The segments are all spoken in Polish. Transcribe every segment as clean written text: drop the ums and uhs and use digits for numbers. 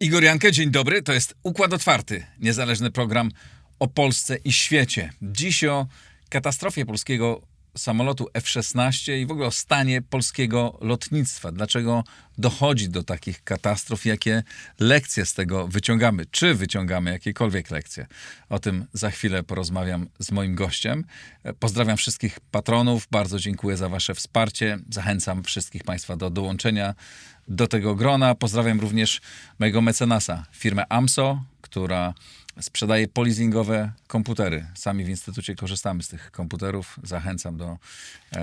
Igor Jankę, dzień dobry. To jest Układ Otwarty, niezależny program o Polsce i świecie. Dziś o katastrofie polskiego samolotu F-16 i w ogóle o stanie polskiego lotnictwa. Dlaczego dochodzi do takich katastrof? Jakie lekcje z tego wyciągamy? Czy wyciągamy jakiekolwiek lekcje? O tym za chwilę porozmawiam z moim gościem. Pozdrawiam wszystkich patronów. Bardzo dziękuję za wasze wsparcie. Zachęcam wszystkich państwa do dołączenia do tego grona. Pozdrawiam również mojego mecenasa, firmę AMSO, która sprzedaje polizingowe komputery. Sami w Instytucie korzystamy z tych komputerów. Zachęcam do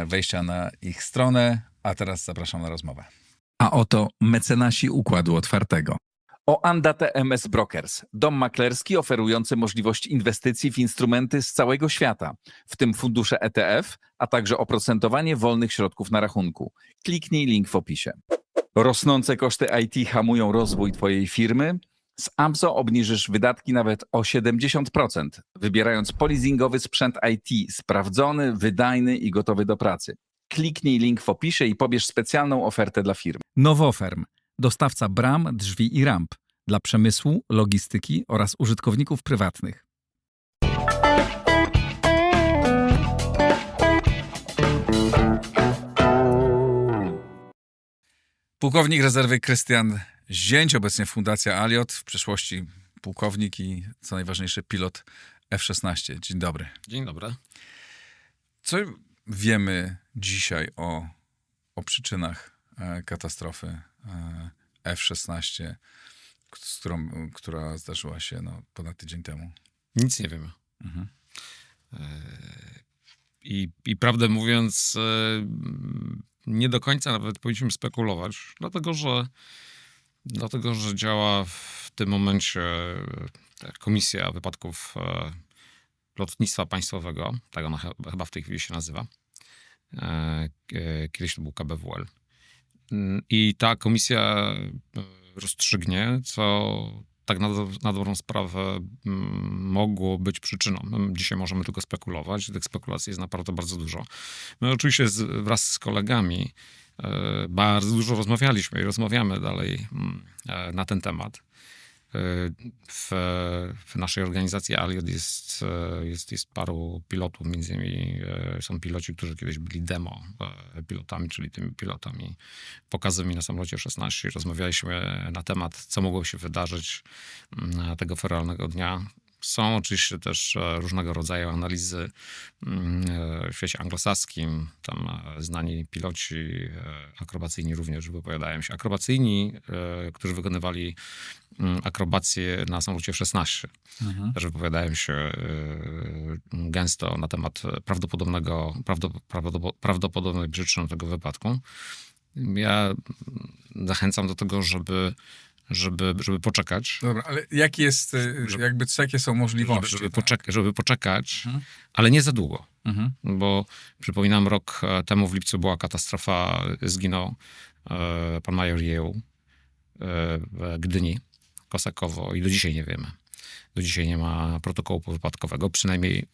wejścia na ich stronę, a teraz zapraszam na rozmowę. A oto mecenasi Układu Otwartego. Oanda TMS Brokers, dom maklerski oferujący możliwość inwestycji w instrumenty z całego świata, w tym fundusze ETF, a także oprocentowanie wolnych środków na rachunku. Kliknij link w opisie. Rosnące koszty IT hamują rozwój twojej firmy? Z AMSO obniżysz wydatki nawet o 70%, wybierając polizingowy sprzęt IT sprawdzony, wydajny i gotowy do pracy. Kliknij link w opisie i pobierz specjalną ofertę dla firmy. Nowoferm, dostawca bram, drzwi i ramp dla przemysłu, logistyki oraz użytkowników prywatnych. Pułkownik rezerwy Krystian Zięć, obecnie Fundacja Aliot, w przeszłości pułkownik i co najważniejsze pilot F-16. Dzień dobry. Dzień dobry. Co wiemy dzisiaj o przyczynach katastrofy F-16, która zdarzyła się ponad tydzień temu? Nic nie wiemy. Mhm. I prawdę mówiąc, nie do końca nawet powinniśmy spekulować, dlatego że działa w tym momencie Komisja Wypadków Lotnictwa Państwowego, tak ona chyba w tej chwili się nazywa. Kiedyś to był KBWL. I ta komisja rozstrzygnie, co tak na dobrą sprawę mogło być przyczyną. My dzisiaj możemy tylko spekulować. Tych spekulacji jest naprawdę bardzo dużo. My oczywiście wraz z kolegami bardzo dużo rozmawialiśmy i rozmawiamy dalej na ten temat. W naszej organizacji Aliot jest paru pilotów, między innymi są piloci, którzy kiedyś byli demo pilotami, czyli tymi pilotami pokazowymi na samolocie F-16. Rozmawialiśmy na temat, co mogło się wydarzyć tego feralnego dnia. Są oczywiście też różnego rodzaju analizy w świecie anglosaskim. Tam znani piloci akrobacyjni również wypowiadają się. Akrobacyjni, którzy wykonywali akrobacje na samolocie F-16. Też wypowiadają się gęsto na temat prawdopodobnej przyczyny tego wypadku. Ja zachęcam do tego, żeby poczekać. Dobra, ale jakie są możliwości? Żeby poczekać, ale nie za długo. Bo przypominam, rok temu w lipcu była katastrofa, zginął pan major Jeł w Gdyni, Kosakowo i do dzisiaj nie wiemy. Do dzisiaj nie ma protokołu powypadkowego, przynajmniej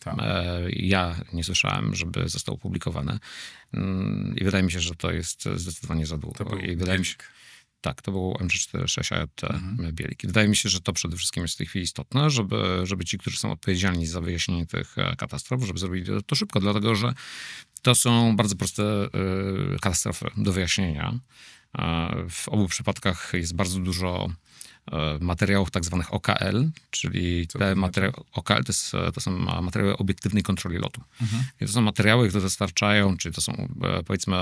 ja nie słyszałem, żeby został opublikowany. I wydaje mi się, że to jest zdecydowanie za długo. To był Tak, to był M346 AJT Bielik. I wydaje mi się, że to przede wszystkim jest w tej chwili istotne, żeby ci, którzy są odpowiedzialni za wyjaśnienie tych katastrof, żeby zrobili to szybko, dlatego że to są bardzo proste katastrofy do wyjaśnienia. W obu przypadkach jest bardzo dużo materiałów tak zwanych OKL, czyli te materiały OKL to są materiały obiektywnej kontroli lotu. I to są materiały, które dostarczają, czyli to są powiedzmy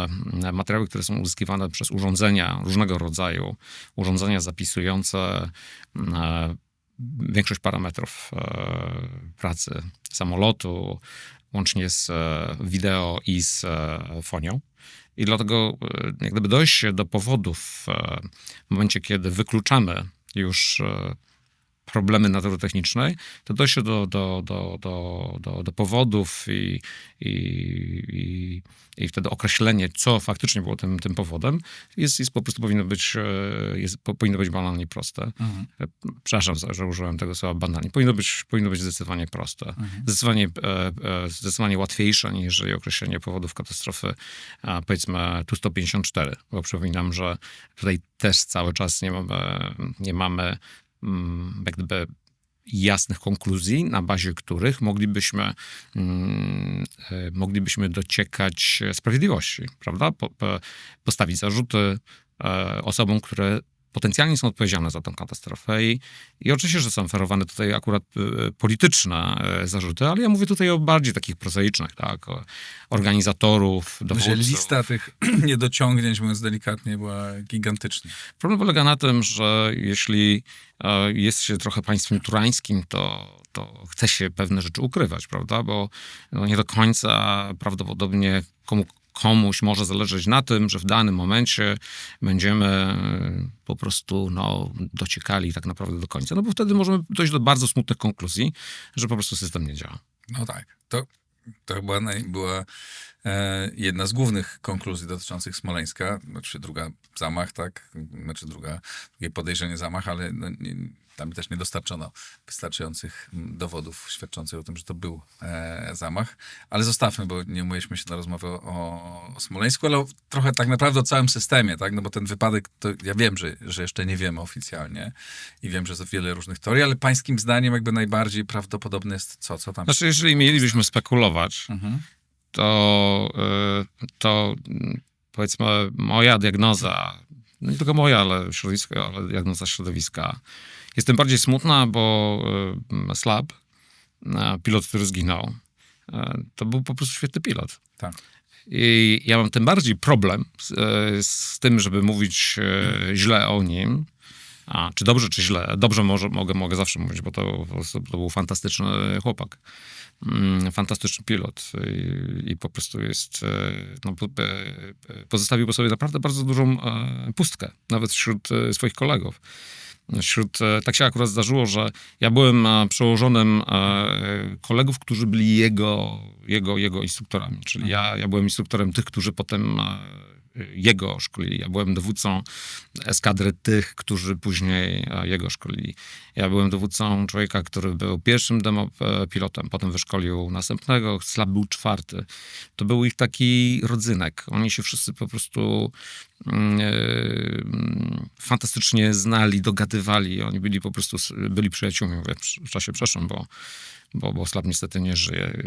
materiały, które są uzyskiwane przez urządzenia różnego rodzaju, urządzenia zapisujące większość parametrów pracy samolotu, łącznie z wideo i z fonią. I dlatego jak gdyby dojść do powodów w momencie, kiedy wykluczamy już problemy natury technicznej, to dojście do powodów i wtedy określenie, co faktycznie było tym powodem, jest po prostu powinno być banalnie i proste. Przepraszam, że użyłem tego słowa banalnie. Powinno być zdecydowanie proste. Zdecydowanie łatwiejsze niż jeżeli określenie powodów katastrofy, powiedzmy Tu-154, bo przypominam, że tutaj też cały czas nie mamy jak gdyby jasnych konkluzji, na bazie których moglibyśmy dociekać sprawiedliwości, prawda? Postawić zarzuty osobom, które potencjalnie są odpowiedzialne za tę katastrofę i oczywiście, że są oferowane tutaj akurat polityczne zarzuty, ale ja mówię tutaj o bardziej takich prozaicznych, tak? O organizatorów, dowódców. Że lista tych niedociągnięć, mówiąc delikatnie, była gigantyczna. Problem polega na tym, że jeśli jest się trochę państwem turańskim, to chce się pewne rzeczy ukrywać, prawda? Bo nie do końca prawdopodobnie komuś może zależeć na tym, że w danym momencie będziemy po prostu dociekali tak naprawdę do końca. No bo wtedy możemy dojść do bardzo smutnych konkluzji, że po prostu system nie działa. No tak. To była jedna z głównych konkluzji dotyczących Smoleńska. Znaczy druga zamach, tak? Znaczy drugie podejrzenie zamach, ale tam też nie dostarczono wystarczających dowodów świadczących o tym, że to był zamach. Ale zostawmy, bo nie umówiliśmy się na rozmowę o Smoleńsku, ale trochę tak naprawdę o całym systemie, tak? No bo ten wypadek, to ja wiem, że jeszcze nie wiemy oficjalnie i wiem, że jest wiele różnych teorii, ale pańskim zdaniem jakby najbardziej prawdopodobne jest co tam? Znaczy, jeżeli mielibyśmy spekulować, to powiedzmy moja diagnoza, no nie tylko moja, ale diagnoza środowiska jest tym bardziej smutna, bo Slab, pilot, który zginął, to był po prostu świetny pilot. Tak. I ja mam tym bardziej problem z tym, żeby mówić źle o nim, czy dobrze, czy źle. Dobrze mogę zawsze mówić, bo to był fantastyczny chłopak. Fantastyczny pilot i po prostu pozostawił po sobie naprawdę bardzo dużą pustkę, nawet wśród swoich kolegów. Tak się akurat zdarzyło, że ja byłem przełożonym kolegów, którzy byli jego instruktorami, czyli ja byłem instruktorem tych, którzy potem jego szkolili. Ja byłem dowódcą eskadry tych, którzy później jego szkolili. Ja byłem dowódcą człowieka, który był pierwszym demo pilotem, potem wyszkolił następnego, Slab był czwarty. To był ich taki rodzynek. Oni się wszyscy po prostu fantastycznie znali, dogadywali. Oni byli przyjaciółmi, mówię w czasie przeszłym, bo Slab niestety nie żyje.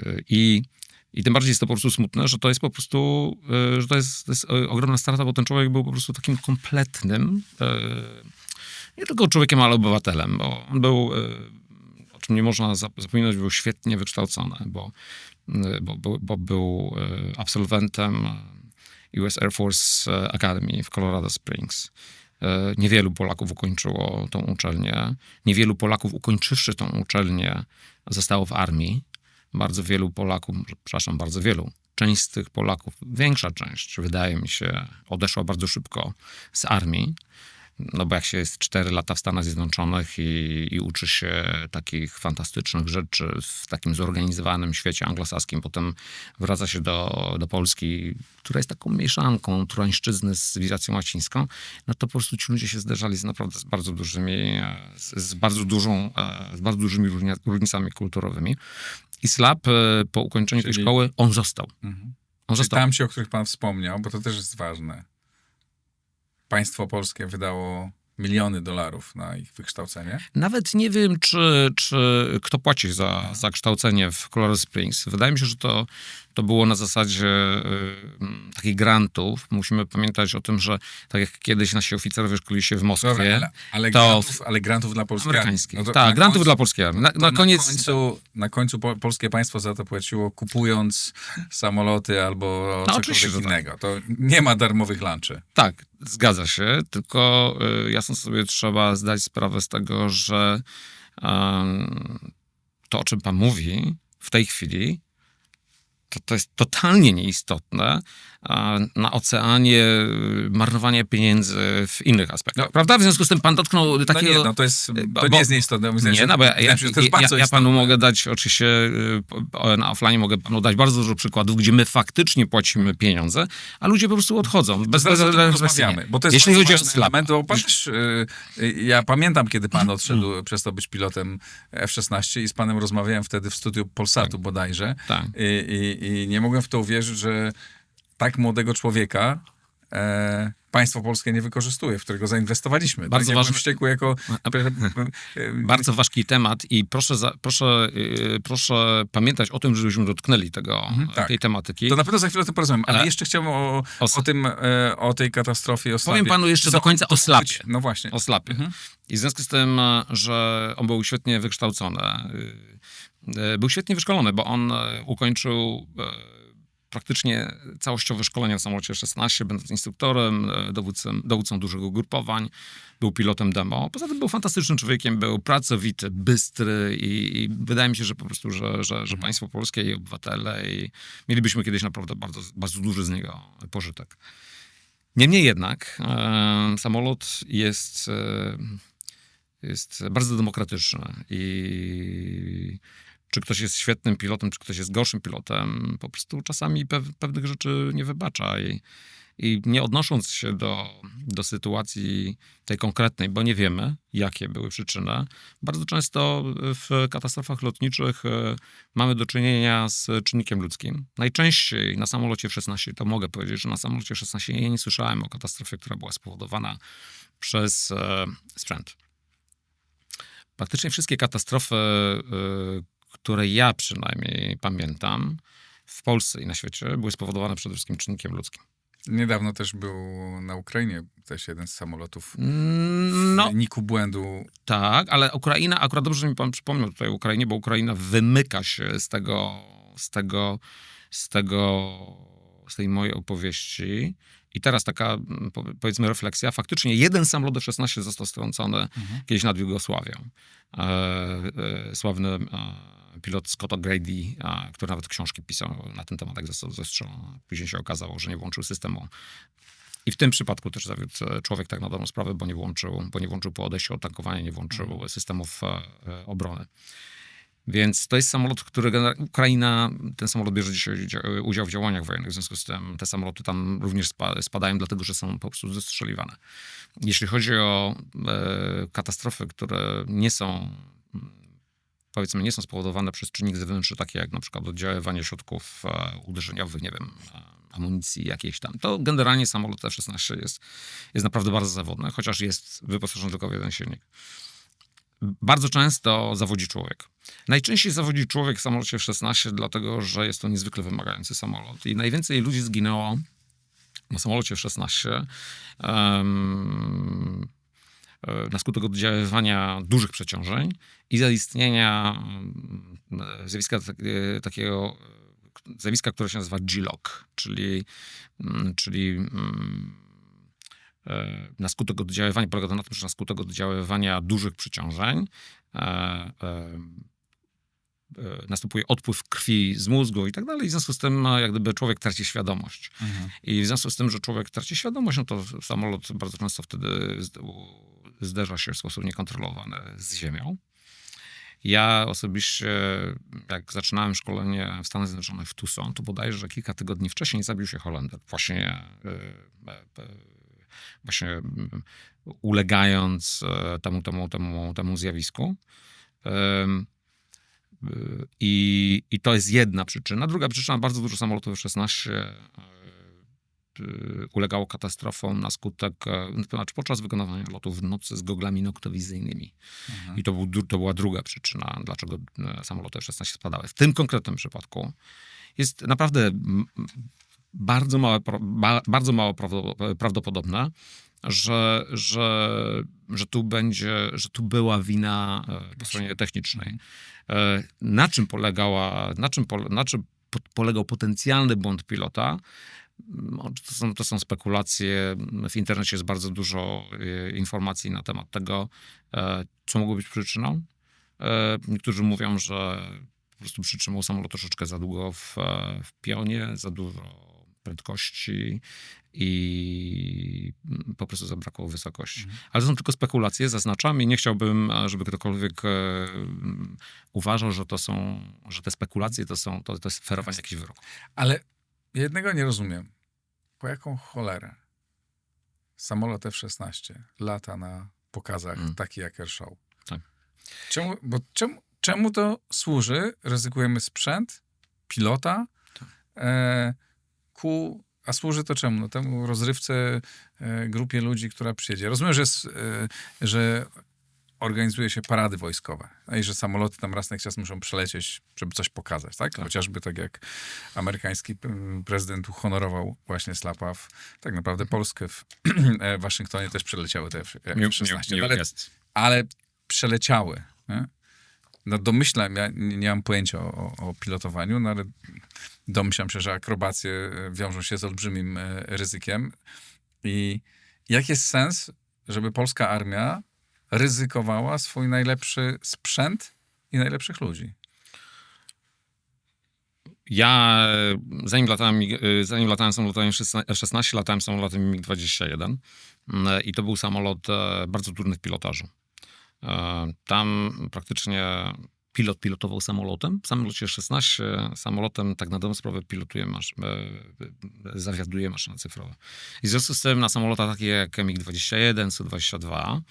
I tym bardziej jest to po prostu smutne, że to jest po prostu, że to jest ogromna strata, bo ten człowiek był po prostu takim kompletnym, nie tylko człowiekiem, ale obywatelem, bo on był, o czym nie można zapominać, był świetnie wykształcony, bo był absolwentem US Air Force Academy w Colorado Springs. Niewielu Polaków ukończyło tą uczelnię. Niewielu Polaków ukończywszy tą uczelnię zostało w armii. Bardzo wielu Polaków, część z tych Polaków, większa część, wydaje mi się, odeszła bardzo szybko z armii. No bo jak się jest 4 lata w Stanach Zjednoczonych i uczy się takich fantastycznych rzeczy w takim zorganizowanym świecie anglosaskim, potem wraca się do Polski, która jest taką mieszanką turańszczyzny z cywilizacją łacińską, no to po prostu ci ludzie się zderzali z bardzo dużymi różnicami kulturowymi. I Slab po ukończeniu tej szkoły, on został. Czyli tamci, o których pan wspomniał, bo to też jest ważne. Państwo polskie wydało miliony dolarów na ich wykształcenie. Nawet nie wiem, czy kto płaci za kształcenie w Colorado Springs. Wydaje mi się, że to było na zasadzie takich grantów. Musimy pamiętać o tym, że tak jak kiedyś nasi oficerowie szkolili się w Moskwie, dobra, ale grantów dla polskiej amerykańskich. No tak, grantów dla polskiej armii. Na końcu polskie państwo za to płaciło, kupując samoloty albo cokolwiek innego. To nie ma darmowych lunchy. Tak, zgadza się, tylko jasno sobie trzeba zdać sprawę z tego, że to, o czym pan mówi w tej chwili, to jest totalnie nieistotne na oceanie, marnowanie pieniędzy w innych aspektach. Prawda? W związku z tym pan dotknął takiego... To nie jest nieistotne. Ja panu mogę dać oczywiście, na offline mogę panu dać bardzo dużo przykładów, gdzie my faktycznie płacimy pieniądze, a ludzie po prostu odchodzą. Rozmawiamy, bo to jest jeśli chodzi o element, bo pan też, ja pamiętam, kiedy pan odszedł przez to być pilotem F-16 i z panem rozmawiałem wtedy w studiu Polsatu bodajże. Tak. I nie mogłem w to uwierzyć, że tak młodego człowieka państwo polskie nie wykorzystuje, w którego zainwestowaliśmy. Bardzo ważny, wściekły jako... Bardzo ważki temat i proszę pamiętać o tym, żebyśmy dotknęli tej tematyki. To na pewno za chwilę o tym porozmawiam, ale jeszcze chciałbym o tej katastrofie, o Slapie. Powiem panu jeszcze do końca o Slapie. No właśnie. O Slapie. I w związku z tym, że on był świetnie wykształcony, był świetnie wyszkolony, bo on ukończył praktycznie całościowe szkolenie w samolocie 16, będąc instruktorem, dowódcą dużych ugrupowań, był pilotem demo. Poza tym był fantastycznym człowiekiem, był pracowity, bystry i wydaje mi się, że po prostu, że państwo polskie i obywatele i mielibyśmy kiedyś naprawdę bardzo, bardzo duży z niego pożytek. Niemniej jednak samolot jest bardzo demokratyczny i czy ktoś jest świetnym pilotem, czy ktoś jest gorszym pilotem, po prostu czasami pewnych rzeczy nie wybacza. I nie odnosząc się do sytuacji tej konkretnej, bo nie wiemy, jakie były przyczyny, bardzo często w katastrofach lotniczych mamy do czynienia z czynnikiem ludzkim. Najczęściej na samolocie F-16, to mogę powiedzieć, że na samolocie F-16 ja nie słyszałem o katastrofie, która była spowodowana przez sprzęt. Praktycznie wszystkie katastrofy, które ja przynajmniej pamiętam w Polsce i na świecie, były spowodowane przede wszystkim czynnikiem ludzkim. Niedawno też był na Ukrainie też jeden z samolotów w wyniku błędu. Tak, ale Ukraina, akurat dobrze, że mi pan przypomniał tutaj o Ukrainie, bo Ukraina wymyka się z tej mojej opowieści. I teraz taka, powiedzmy, refleksja. Faktycznie jeden samolot F-16 został strącony kiedyś nad Jugosławią. Sławny pilot Scott O'Grady, który nawet książki pisał na ten temat, jak został zestrzelony. Później się okazało, że nie włączył systemu. I w tym przypadku też zawiódł człowiek tak na dobrą sprawę, bo nie włączył po odejściu od tankowania, nie włączył systemów obrony. Więc to jest samolot, który Ukraina, ten samolot bierze dzisiaj udział w działaniach wojennych, w związku z tym te samoloty tam również spadają, dlatego że są po prostu zestrzeliwane. Jeśli chodzi o katastrofy, które nie są, powiedzmy, nie są spowodowane przez czynnik zewnętrzny, takie jak na przykład oddziaływanie środków uderzeniowych, nie wiem, amunicji jakiejś tam, to generalnie samolot F-16 jest naprawdę bardzo zawodny, chociaż jest wyposażony tylko w jeden silnik. Bardzo często zawodzi człowiek. Najczęściej zawodzi człowiek w samolocie F-16, dlatego że jest to niezwykle wymagający samolot. I najwięcej ludzi zginęło na samolocie F-16 na skutek oddziaływania dużych przeciążeń i zaistnienia zjawiska, które się nazywa G-LOC, czyli na skutek oddziaływania, polega to na tym, że na skutek oddziaływania dużych przeciążeń następuje odpływ krwi z mózgu i tak dalej. I w związku z tym jak gdyby człowiek traci świadomość. I w związku z tym, że człowiek traci świadomość, no to samolot bardzo często wtedy zderza się w sposób niekontrolowany z ziemią. Ja osobiście, jak zaczynałem szkolenie w Stanach Zjednoczonych w Tucson, to bodajże kilka tygodni wcześniej zabił się Holender. Właśnie ulegając temu zjawisku. I to jest jedna przyczyna. Druga przyczyna, bardzo dużo samolotów F-16 ulegało katastrofom na skutek, znaczy podczas wykonywania lotów w nocy z goglami noktowizyjnymi. I to była druga przyczyna, dlaczego samoloty F-16 spadały. W tym konkretnym przypadku jest naprawdę bardzo mało prawdopodobne, że tu była wina po stronie technicznej. Na czym polegał potencjalny błąd pilota? To są spekulacje. W internecie jest bardzo dużo informacji na temat tego, co mogło być przyczyną. Niektórzy mówią, że po prostu przytrzymał samolot troszeczkę za długo w pionie, za dużo prędkości i po prostu zabrakło wysokości. Ale to są tylko spekulacje, zaznaczam i nie chciałbym, żeby ktokolwiek uważał, że te spekulacje to jest ferowanie jakichś wyroków. Ale jednego nie rozumiem. Po jaką cholerę samolot F-16 lata na pokazach taki jak Air Show? Tak. Czemu to służy? Ryzykujemy sprzęt, pilota, a służy to czemu? No temu rozrywce, grupie ludzi, która przyjedzie. Rozumiem, że organizuje się parady wojskowe, i że samoloty tam raz na jakiś czas muszą przelecieć, żeby coś pokazać, tak? Chociażby tak jak amerykański prezydent uhonorował właśnie Slapa, tak naprawdę Polskę w Waszyngtonie też przeleciały te F-16. Ale przeleciały. Nie? No domyślam, ja nie mam pojęcia o pilotowaniu, no ale domyślam się, że akrobacje wiążą się z olbrzymim ryzykiem. I jaki jest sens, żeby polska armia ryzykowała swój najlepszy sprzęt i najlepszych ludzi? Ja zanim latałem samolotem F-16, latałem samolotem MiG-21 i to był samolot bardzo trudny w pilotażu. Tam praktycznie pilot pilotował samolotem. W samolocie F-16 samolotem tak na dobrą sprawę zawiaduje maszyna cyfrowa. I w związku z tym na samolotach takie jak MiG-21, Su-22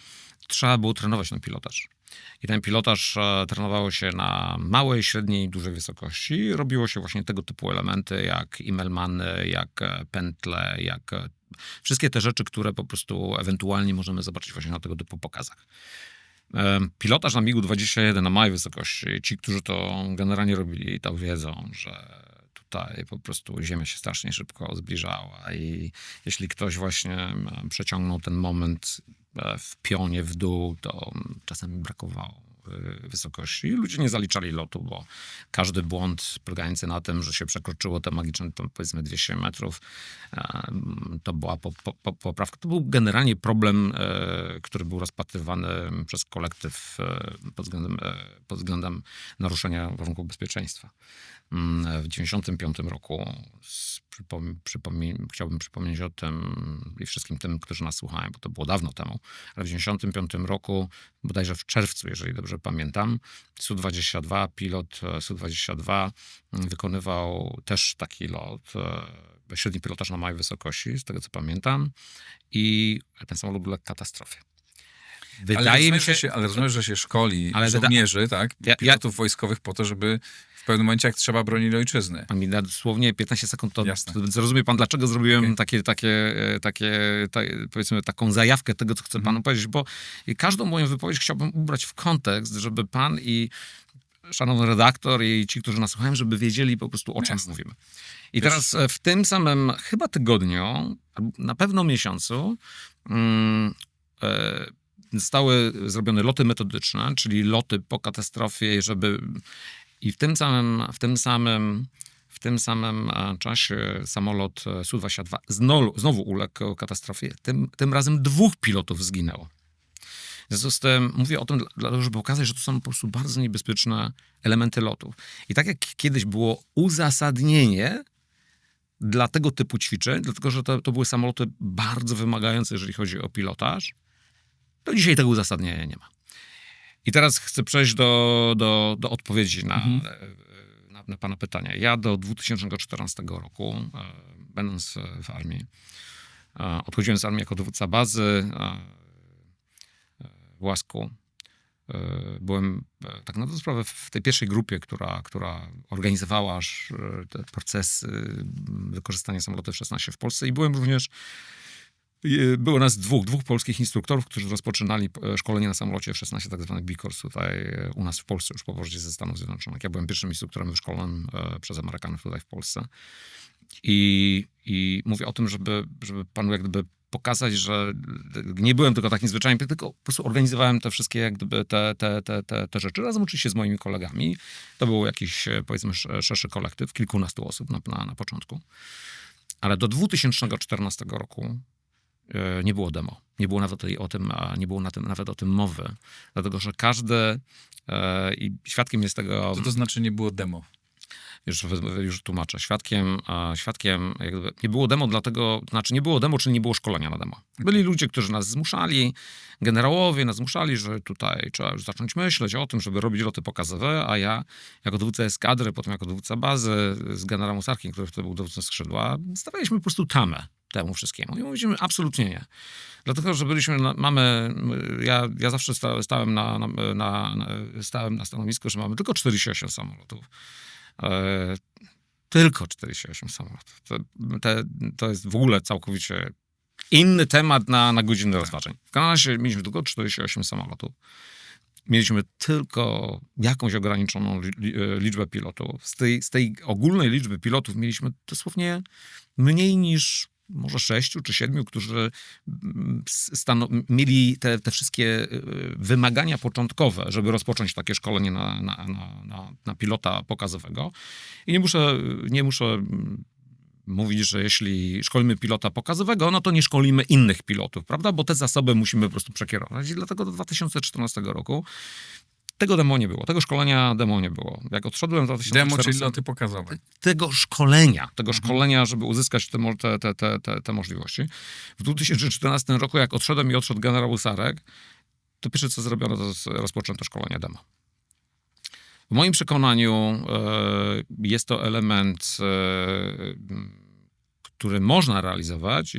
trzeba było trenować ten pilotaż. I ten pilotaż trenowało się na małej, średniej i dużej wysokości. Robiło się właśnie tego typu elementy jak Immelmany, jak pętle, jak wszystkie te rzeczy, które po prostu ewentualnie możemy zobaczyć właśnie na tego typu pokazach. Pilotaż na MiG-21 na małej wysokości, ci, którzy to generalnie robili, to wiedzą, że tutaj po prostu Ziemia się strasznie szybko zbliżała i jeśli ktoś właśnie przeciągnął ten moment w pionie w dół, to czasami brakowało wysokości. Ludzie nie zaliczali lotu, bo każdy błąd polegający na tym, że się przekroczyło te magiczne, powiedzmy 200 metrów, to była poprawka. To był generalnie problem, który był rozpatrywany przez kolektyw pod względem naruszenia warunków bezpieczeństwa. W 1995 roku chciałbym przypomnieć o tym i wszystkim tym, którzy nas słuchają, bo to było dawno temu, ale w 1995 roku, bodajże w czerwcu, jeżeli dobrze pamiętam, Su-22, pilot Su-22 wykonywał też taki lot, średni pilotaż na małej wysokości, z tego co pamiętam, i ten samolot uległ katastrofie. Wydaje mi się... Ale rozumiem, że się szkoli żołnierzy, tak? Pilotów wojskowych po to, żeby w pewnym momencie, jak trzeba, bronili ojczyzny. Pan mi da dosłownie 15 sekund, to zrozumie pan, dlaczego zrobiłem powiedzmy, taką zajawkę tego, co chcę panu powiedzieć, bo każdą moją wypowiedź chciałbym ubrać w kontekst, żeby pan i szanowny redaktor i ci, którzy nas słuchają, żeby wiedzieli po prostu, o czym mówimy. I teraz w tym samym chyba tygodniu, na pewno miesiącu, zostały zrobione loty metodyczne, czyli loty po katastrofie, i w tym samym czasie samolot Su-22 znowu uległ katastrofie. Tym razem 2 pilotów zginęło. W związku z tym mówię o tym, żeby pokazać, że to są po prostu bardzo niebezpieczne elementy lotów. I tak jak kiedyś było uzasadnienie dla tego typu ćwiczeń, dlatego że to były samoloty bardzo wymagające, jeżeli chodzi o pilotaż, to dzisiaj tego uzasadnienia nie ma. I teraz chcę przejść do odpowiedzi na pana pytania. Ja do 2014 roku, będąc w armii, odchodziłem z armii jako dowódca bazy w Łasku. Byłem tak na dobrą sprawę w tej pierwszej grupie, która organizowała te procesy wykorzystania samolotów F-16 w Polsce i byłem również. Było nas dwóch polskich instruktorów, którzy rozpoczynali szkolenie na samolocie F-16, tak zwany B-Course tutaj u nas w Polsce, już po powrocie ze Stanów Zjednoczonych. Ja byłem pierwszym instruktorem wyszkolonym przez Amerykanów tutaj w Polsce. I mówię o tym, żeby panu jak gdyby pokazać, że nie byłem tylko takim zwyczajnym, tylko po prostu organizowałem te wszystkie jak gdyby te rzeczy, razem oczywiście z moimi kolegami. To był jakiś, powiedzmy, szerszy kolektyw, kilkunastu osób na początku. Ale do 2014 roku nie było demo. Nie było nawet nawet o tym mowy. Dlatego, że każdy i świadkiem jest tego... Co to znaczy nie było demo? Już tłumaczę. Świadkiem jakby nie było demo dlatego, znaczy nie było demo, czyli nie było szkolenia na demo. Byli ludzie, którzy nas zmuszali, generałowie nas zmuszali, że tutaj trzeba już zacząć myśleć o tym, żeby robić loty pokazowe, a ja jako dowódca eskadry, potem jako dowódca bazy z generałem Sarkiem, który wtedy był dowódcą skrzydła, stawialiśmy po prostu tamę temu wszystkiemu. I mówiliśmy absolutnie nie. Dlatego, że ja zawsze stałem na stanowisku, że mamy tylko 48 samolotów. Tylko 48 samolotów. To jest w ogóle całkowicie inny temat na godzinne rozważań. W Kanadzie mieliśmy tylko 48 samolotów. Mieliśmy tylko jakąś ograniczoną liczbę pilotów. Z tej ogólnej liczby pilotów mieliśmy dosłownie mniej niż może 6 czy 7, którzy mieli te wszystkie wymagania początkowe, żeby rozpocząć takie szkolenie na pilota pokazowego. I nie muszę mówić, że jeśli szkolimy pilota pokazowego, no to nie szkolimy innych pilotów, prawda? Bo te zasoby musimy po prostu przekierować. I dlatego do 2014 roku tego demo nie było. Tego szkolenia demo nie było. Jak odszedłem w 2014... Demo, czyli loty pokazowe. Tego szkolenia, żeby uzyskać te możliwości. W 2014 roku, jak odszedłem i odszedł generał Sarek, to pierwsze, co zrobiono, to rozpoczęto szkolenie demo. W moim przekonaniu jest to element, który można realizować,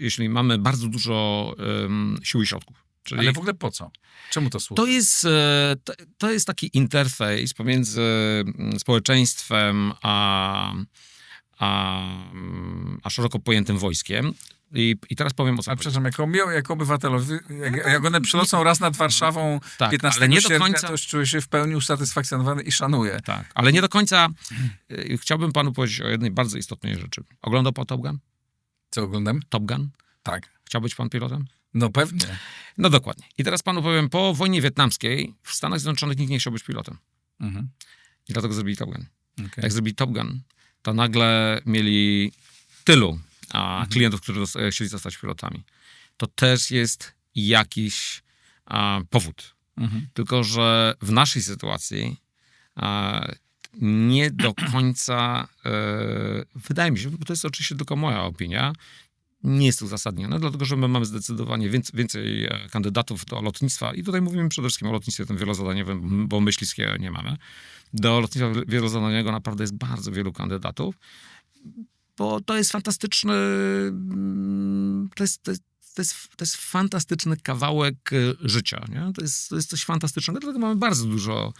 jeśli mamy bardzo dużo sił i środków. Czyli Ale w ogóle po co? Czemu to służy? To jest taki interfejs pomiędzy społeczeństwem a szeroko pojętym wojskiem. I teraz powiem o co chodzi. Przepraszam, jako obywatelowi, jak one przylecą raz nad Warszawą 15 ale nie do sierpnia, końca, to już czuję się w pełni usatysfakcjonowany i szanuję. Tak, ale nie do końca chciałbym panu powiedzieć o jednej bardzo istotnej rzeczy. Oglądał pan Top Gun? Co oglądam? Top Gun? Tak. Chciał być pan pilotem? No pewnie. No dokładnie. I teraz panu powiem, po wojnie wietnamskiej w Stanach Zjednoczonych nikt nie chciał być pilotem. Mhm. I dlatego zrobili Top Gun. Okay. Jak zrobili Top Gun, to nagle mieli tylu klientów, którzy chcieli zostać pilotami. To też jest jakiś powód. Mhm. Tylko że w naszej sytuacji nie do końca, wydaje mi się, bo to jest oczywiście tylko moja opinia, nie jest to uzasadnione, dlatego że my mamy zdecydowanie więcej kandydatów do lotnictwa i tutaj mówimy przede wszystkim o lotnictwie tym wielozadaniowym, bo myśliwskie nie mamy. Do lotnictwa wielozadaniowego naprawdę jest bardzo wielu kandydatów, bo to jest fantastyczny, to jest fantastyczny kawałek życia. Nie? To jest coś fantastycznego, dlatego mamy bardzo dużo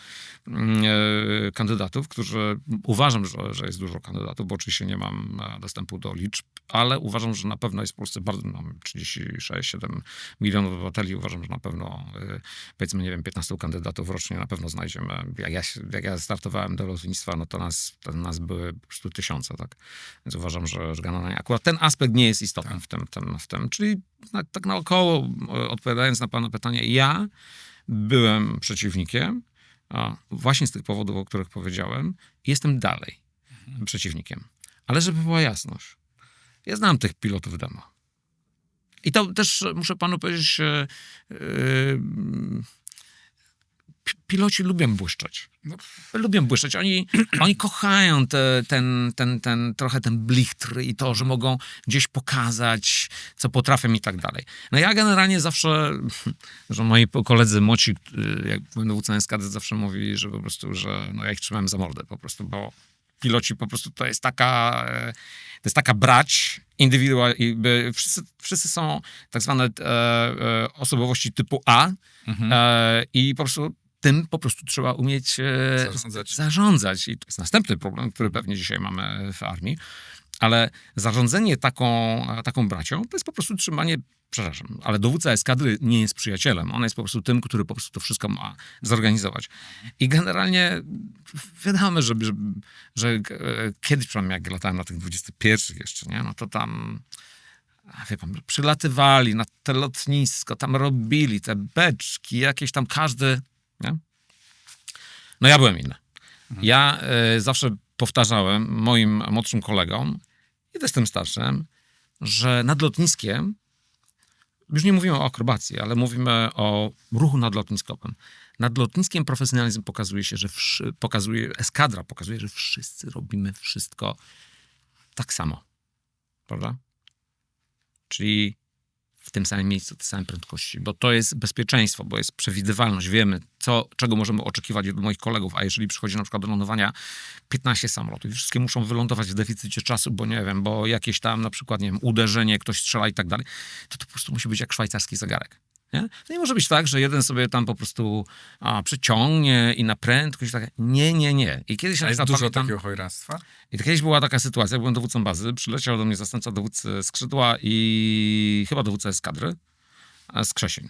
kandydatów, którzy uważam, że jest dużo kandydatów, bo oczywiście nie mam dostępu do liczb, ale uważam, że na pewno jest w Polsce bardzo, 36-7 milionów obywateli, uważam, że na pewno powiedzmy, nie wiem, 15 kandydatów rocznie na pewno znajdziemy. Jak ja startowałem do lotnictwa, no to nas były po prostu tysiące, tak? Więc uważam, że generalnie akurat ten aspekt nie jest istotny w tym. Czyli tak naokoło, odpowiadając na pana pytanie, ja byłem przeciwnikiem, właśnie z tych powodów, o których powiedziałem, i jestem dalej przeciwnikiem. Ale żeby była jasność, ja znam tych pilotów demo. I to też muszę panu powiedzieć, piloci lubią błyszczeć. Lubią błyszczeć. Oni kochają trochę ten blichtr i to, że mogą gdzieś pokazać, co potrafią i tak dalej. No ja generalnie zawsze, że moi koledzy młodzi, jak byłem dowódcą eskadry, zawsze mówili, że po prostu, że no ja ich trzymałem za mordę po prostu, bo piloci po prostu to jest taka brać wszyscy są tak zwane osobowości typu A i po prostu tym po prostu trzeba umieć zarządzać. I to jest następny problem, który pewnie dzisiaj mamy w armii. Ale zarządzanie taką bracią to jest po prostu trzymanie, przepraszam, ale dowódca eskadry nie jest przyjacielem. On jest po prostu tym, który po prostu to wszystko ma zorganizować. I generalnie wiadomo, że kiedyś, przynajmniej jak latałem na tych 21 jeszcze, nie? No to tam, wie pan, przylatywali na te lotnisko, tam robili te beczki, jakieś tam każdy, nie? No ja byłem inny. Ja zawsze powtarzałem moim młodszym kolegom i też tym starszym, że nad lotniskiem już nie mówimy o akrobacji, ale mówimy o ruchu nadlotniskowym. Nad lotniskiem profesjonalizm pokazuje się, że eskadra pokazuje, że wszyscy robimy wszystko tak samo. Prawda? Czyli w tym samym miejscu, tej samej prędkości, bo to jest bezpieczeństwo, bo jest przewidywalność, wiemy, czego możemy oczekiwać od moich kolegów, a jeżeli przychodzi na przykład do lądowania 15 samolotów i wszystkie muszą wylądować w deficycie czasu, bo nie wiem, bo jakieś tam na przykład, nie wiem, uderzenie, ktoś strzela i tak dalej, to po prostu musi być jak szwajcarski zegarek. Nie? To nie może być tak, że jeden sobie tam po prostu przyciągnie i na prędkość. Tak. Nie. I kiedyś A jest dużo takiego chojractwa? I kiedyś była taka sytuacja, byłem dowódcą bazy, przyleciał do mnie zastępca dowódcy skrzydła i chyba dowódca eskadry z Krzesień.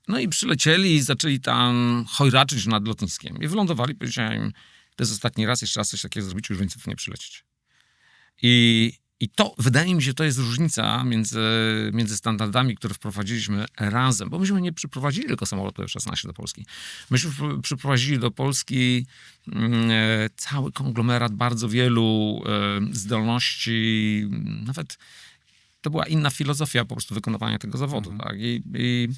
No i przylecieli i zaczęli tam chojraczyć nad lotniskiem. I wylądowali, powiedziałem im, to jest ostatni raz, jeszcze raz coś takiego zrobić, już więcej tu nie przylecieć. I to, wydaje mi się, to jest różnica między standardami, które wprowadziliśmy razem, bo myśmy nie przyprowadzili tylko samolotu F-16 do Polski. Myśmy przyprowadzili do Polski cały konglomerat bardzo wielu zdolności, nawet to była inna filozofia po prostu wykonywania tego zawodu. Tak? I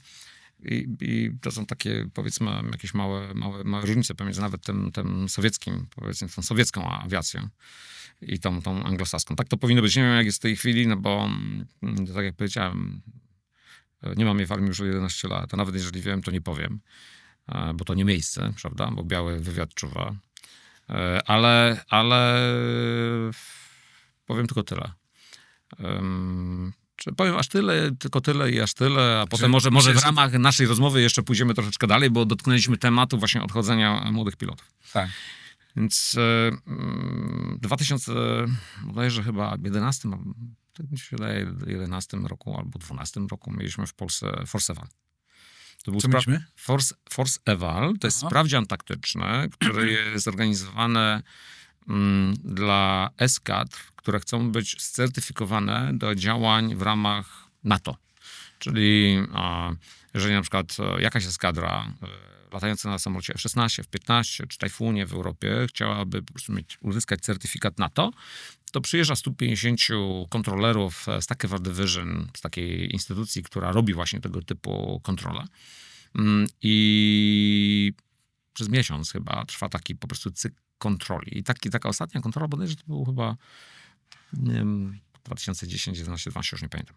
to są takie, powiedzmy, jakieś małe różnice pomiędzy nawet tym sowieckim, powiedzmy, tą sowiecką awiacją i tą anglosaską. Tak to powinno być. Nie wiem, jak jest w tej chwili, no bo tak jak powiedziałem, nie mam jej w armii już 11 lat, a nawet jeżeli wiem, to nie powiem, bo to nie miejsce, prawda, bo biały wywiad czuwa. Ale powiem tylko tyle. Powiem aż tyle, tylko tyle i aż tyle, a potem może w ramach naszej rozmowy jeszcze pójdziemy troszeczkę dalej, bo dotknęliśmy tematu właśnie odchodzenia młodych pilotów. Tak. Więc 2000, bodajże chyba 11, tak mi się wydaje, 11 roku albo 12 roku mieliśmy w Polsce Force Eval. To był Force Eval, to jest sprawdzian taktyczny, który jest zorganizowany dla eskadr, które chcą być scertyfikowane do działań w ramach NATO. Czyli jeżeli na przykład jakaś eskadra latająca na samolocie F-16, F-15 czy Tajfunie w Europie chciałaby po prostu uzyskać certyfikat NATO, to przyjeżdża 150 kontrolerów z Takewar Division, z takiej instytucji, która robi właśnie tego typu kontrole. I przez miesiąc chyba trwa taki po prostu cykl kontroli. I taka ostatnia kontrola, bodajże to było chyba 2010, 11, 12, już nie pamiętam.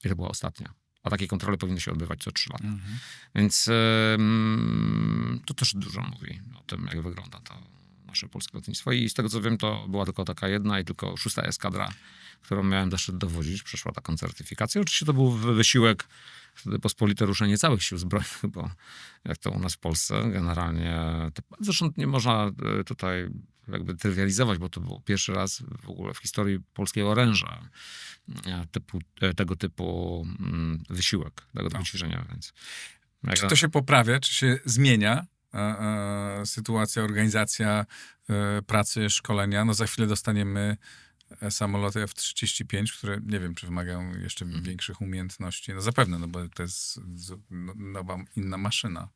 I to była ostatnia. A takie kontrole powinny się odbywać co 3 lata. Więc to też dużo mówi o tym, jak wygląda to nasze polskie lotnictwo. I z tego, co wiem, to była tylko taka jedna i tylko 6. eskadra, którą miałem zaszczyt dowodzić, przeszła taką certyfikację. Oczywiście to był wysiłek, wtedy pospolite ruszenie całych sił zbrojnych, bo jak to u nas w Polsce, generalnie, zresztą nie można tutaj jakby trywializować, bo to był pierwszy raz w ogóle w historii polskiego oręża tego typu wysiłek, tego typu ćwiczenia. Więc czy to się poprawia, czy się zmienia sytuacja, organizacja pracy, szkolenia? No za chwilę dostaniemy samoloty F-35, które nie wiem, czy wymagają jeszcze większych umiejętności. No zapewne, no bo to jest nowa, inna maszyna.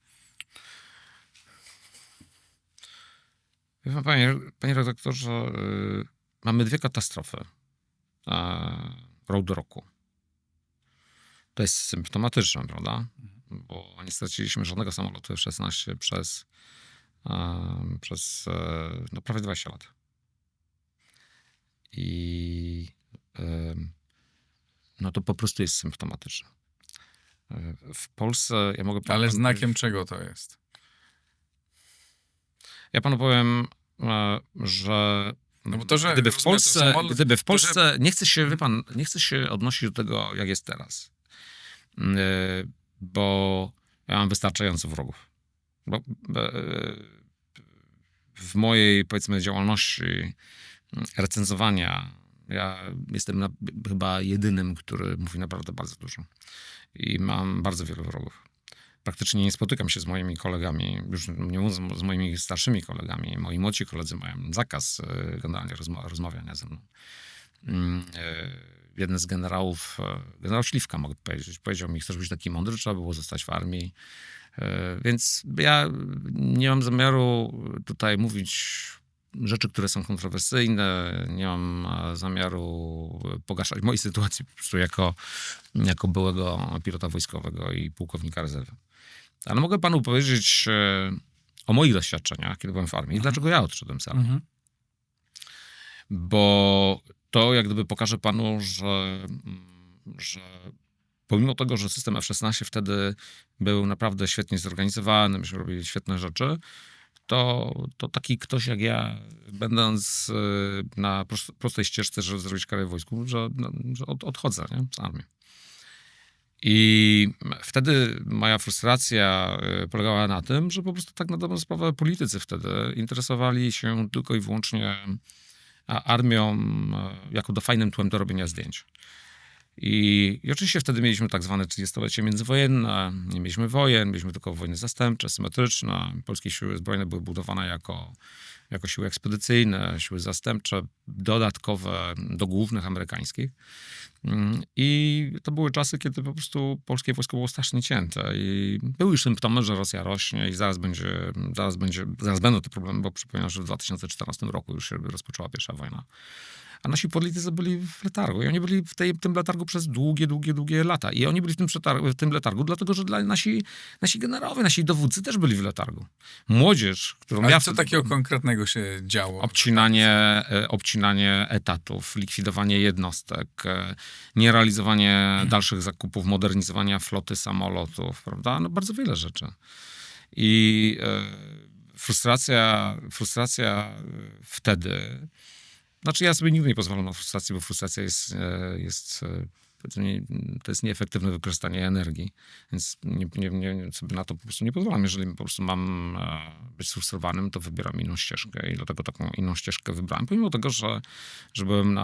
Panie redaktorze, mamy 2 katastrofy rok do roku. To jest symptomatyczne, prawda? Bo nie straciliśmy żadnego samolotu F-16 przez prawie 20 lat. I no to po prostu jest symptomatyczne. W Polsce, ja mogę... Ale znakiem czego to jest? Ja panu powiem, że no bo to, że gdyby w Polsce nie chcę się odnosić do tego, jak jest teraz. Bo ja mam wystarczająco wrogów. Bo w mojej, powiedzmy, działalności recenzowania ja jestem chyba jedynym, który mówi naprawdę bardzo dużo. I mam bardzo wielu wrogów. Praktycznie nie spotykam się z moimi kolegami, już nie mówiąc z moimi starszymi kolegami. Moi młodsi koledzy mają zakaz generalnie rozmawiania ze mną. Jeden z generałów, generał Śliwka, mogę powiedzieć, powiedział mi, chcesz być taki mądry, trzeba było zostać w armii. Więc ja nie mam zamiaru tutaj mówić rzeczy, które są kontrowersyjne. Nie mam zamiaru pogarszać mojej sytuacji po prostu jako byłego pilota wojskowego i pułkownika rezerwy. Ale mogę panu powiedzieć o moich doświadczeniach, kiedy byłem w armii i dlaczego ja odszedłem z armii. Bo to jak gdyby pokaże panu, że pomimo tego, że system F-16 wtedy był naprawdę świetnie zorganizowany, myśmy robili świetne rzeczy, to taki ktoś jak ja, będąc na prostej ścieżce, żeby zrobić karierę w wojsku, że odchodzę, nie, z armii. I wtedy moja frustracja polegała na tym, że po prostu tak na dobrą sprawę politycy wtedy interesowali się tylko i wyłącznie armią jako fajnym tłem do robienia zdjęć. I oczywiście wtedy mieliśmy tak zwane 30-lecie międzywojenne, nie mieliśmy wojen, mieliśmy tylko wojny zastępcze, symetryczne. Polskie siły zbrojne były budowane jako siły ekspedycyjne, siły zastępcze, dodatkowe do głównych amerykańskich. I to były czasy, kiedy po prostu polskie wojsko było strasznie cięte i były już symptomy, że Rosja rośnie i zaraz będą te problemy, bo przypominam, że w 2014 roku już się rozpoczęła pierwsza wojna. A nasi politycy byli w letargu i oni byli w tym letargu przez długie lata. I oni byli w tym letargu, dlatego że nasi generałowie, nasi dowódcy też byli w letargu. Młodzież, którą Ale co takiego konkretnego się działo? Obcinanie etatów, likwidowanie jednostek, nierealizowanie dalszych zakupów, modernizowania floty samolotów, prawda? No bardzo wiele rzeczy. I frustracja wtedy... Znaczy ja sobie nigdy nie pozwalam na frustrację, bo frustracja to jest nieefektywne wykorzystanie energii, więc sobie na to po prostu nie pozwalam. Jeżeli po prostu mam być sfrustrowanym, to wybieram inną ścieżkę i dlatego taką inną ścieżkę wybrałem, pomimo tego, że byłem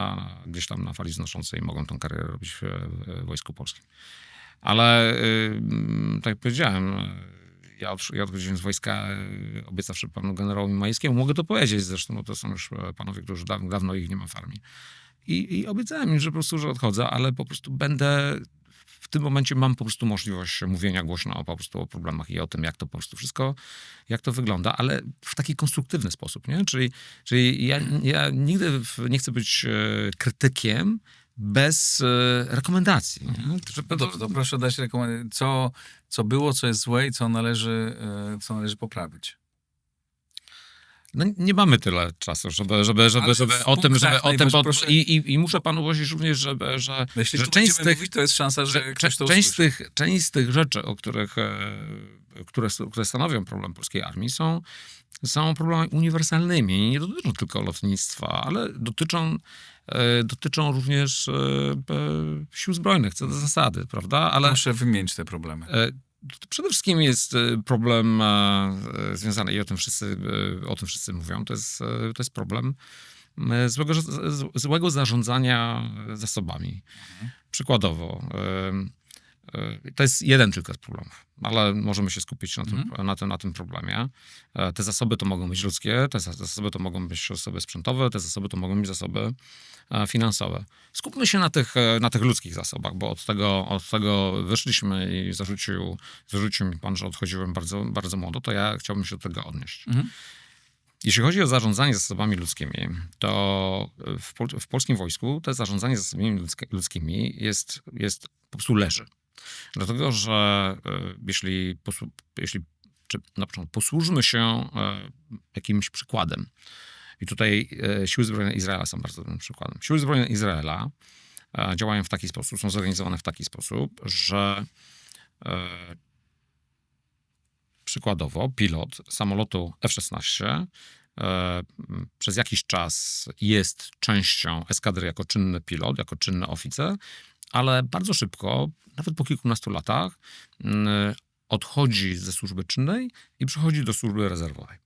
gdzieś tam na fali wznoszącej i mogłem tą karierę robić w Wojsku Polskim. Ale tak jak powiedziałem, ja odchodziłem z wojska, obiecawszy panu generałowi Majewskiemu, mogę to powiedzieć zresztą, bo to są już panowie, którzy dawno ich nie ma w armii. I obiecałem im, że po prostu, że odchodzę, ale po prostu w tym momencie mam po prostu możliwość mówienia głośno po prostu o problemach i o tym, jak to po prostu wszystko, jak to wygląda, ale w taki konstruktywny sposób, nie? Czyli ja nigdy nie chcę być krytykiem bez rekomendacji. Nie? No dobrze, to proszę dać rekomendację, co było, co jest złe i co należy poprawić. No, nie mamy tyle czasu, żeby o tym, i muszę panu powiedzieć również, że jeśli tu część z będziemy tych, mówić, to jest szansa, że ktoś to część z tych rzeczy, które stanowią problem polskiej armii, są problemami uniwersalnymi. Nie dotyczą tylko lotnictwa, ale dotyczą również sił zbrojnych, co do zasady, prawda? Ale proszę wymienić te problemy. Przede wszystkim jest problem związany, i o tym wszyscy mówią, to jest problem złego zarządzania zasobami. Przykładowo, to jest jeden tylko z problemów, ale możemy się skupić na tym problemie. Te zasoby to mogą być ludzkie, te zasoby to mogą być zasoby sprzętowe, te zasoby to mogą być zasoby finansowe. Skupmy się na tych ludzkich zasobach, bo od tego wyszliśmy i zarzucił mi pan, że odchodziłem bardzo, bardzo młodo, to ja chciałbym się do tego odnieść. Jeśli chodzi o zarządzanie zasobami ludzkimi, to w polskim wojsku to zarządzanie zasobami ludzkimi jest po prostu leży. Dlatego, że jeśli na początku posłużmy się jakimś przykładem, i tutaj Siły Zbrojne Izraela są bardzo dobrym przykładem. Siły Zbrojne Izraela działają w taki sposób, są zorganizowane w taki sposób, że przykładowo pilot samolotu F-16 przez jakiś czas jest częścią eskadry jako czynny pilot, jako czynny oficer, ale bardzo szybko, nawet po kilkunastu latach, odchodzi ze służby czynnej i przechodzi do służby rezerwowej.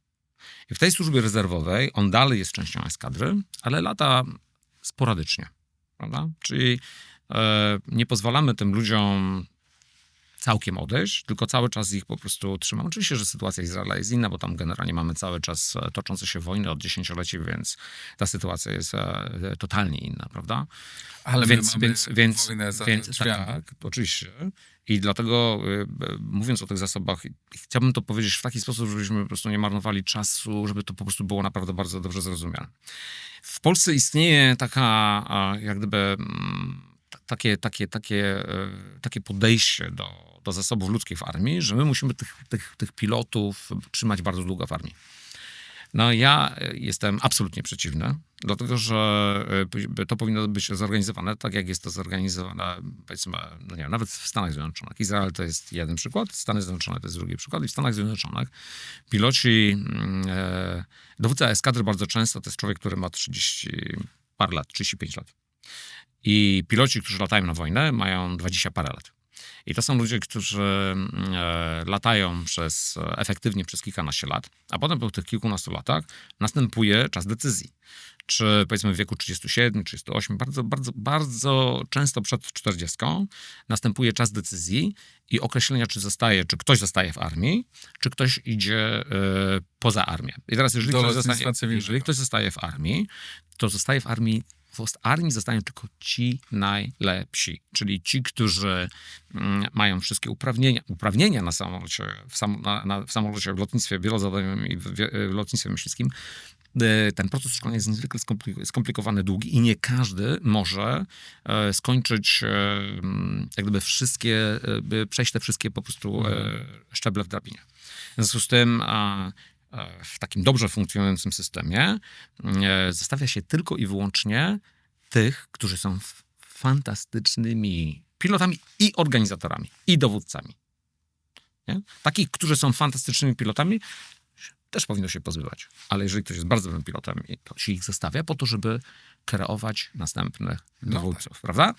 I w tej służbie rezerwowej on dalej jest częścią eskadry, ale lata sporadycznie, prawda? Czyli nie pozwalamy tym ludziom całkiem odejść, tylko cały czas ich po prostu trzymam. Oczywiście, że sytuacja Izraela jest inna, bo tam generalnie mamy cały czas toczące się wojny od dziesięcioleci, więc ta sytuacja jest totalnie inna, prawda? Ale my mamy wojnę za drzwiami. Tak, oczywiście. I dlatego mówiąc o tych zasobach, chciałbym to powiedzieć w taki sposób, żebyśmy po prostu nie marnowali czasu, żeby to po prostu było naprawdę bardzo dobrze zrozumiane. W Polsce istnieje taka, jak gdyby, takie podejście do zasobów ludzkich w armii, że my musimy tych pilotów trzymać bardzo długo w armii. No ja jestem absolutnie przeciwny, dlatego że to powinno być zorganizowane tak, jak jest to zorganizowane, powiedzmy, no nie wiem, nawet w Stanach Zjednoczonych. Izrael to jest jeden przykład, Stany Zjednoczone to jest drugi przykład i w Stanach Zjednoczonych piloci, dowódca eskadry bardzo często to jest człowiek, który ma 30 parę lat, 35 lat. I piloci, którzy latają na wojnę, mają 20 parę lat. I to są ludzie, którzy latają efektywnie przez kilkanaście lat, a potem po tych kilkunastu latach następuje czas decyzji. Czy powiedzmy w wieku 37, 38, bardzo, bardzo, bardzo często przed 40 następuje czas decyzji i określenia, czy ktoś zostaje w armii, czy ktoś idzie poza armię. I teraz, jeżeli ktoś zostaje w armii, to zostaje w armii. W armii zostają tylko ci najlepsi, czyli ci, którzy mają wszystkie uprawnienia na samolocie, w samolocie, w lotnictwie wielozadaniowym i w lotnictwie myśliwskim. Ten proces szkolenia jest niezwykle skomplikowany, długi i nie każdy może skończyć jak gdyby przejść te wszystkie po prostu szczeble w drabinie. W związku z tym w takim dobrze funkcjonującym systemie zostawia się tylko i wyłącznie tych, którzy są fantastycznymi pilotami i organizatorami, i dowódcami. Nie? Takich, którzy są fantastycznymi pilotami, też powinno się pozbywać. Ale jeżeli ktoś jest bardzo dobrym pilotem, to się ich zostawia po to, żeby kreować następnych dowódców, prawda?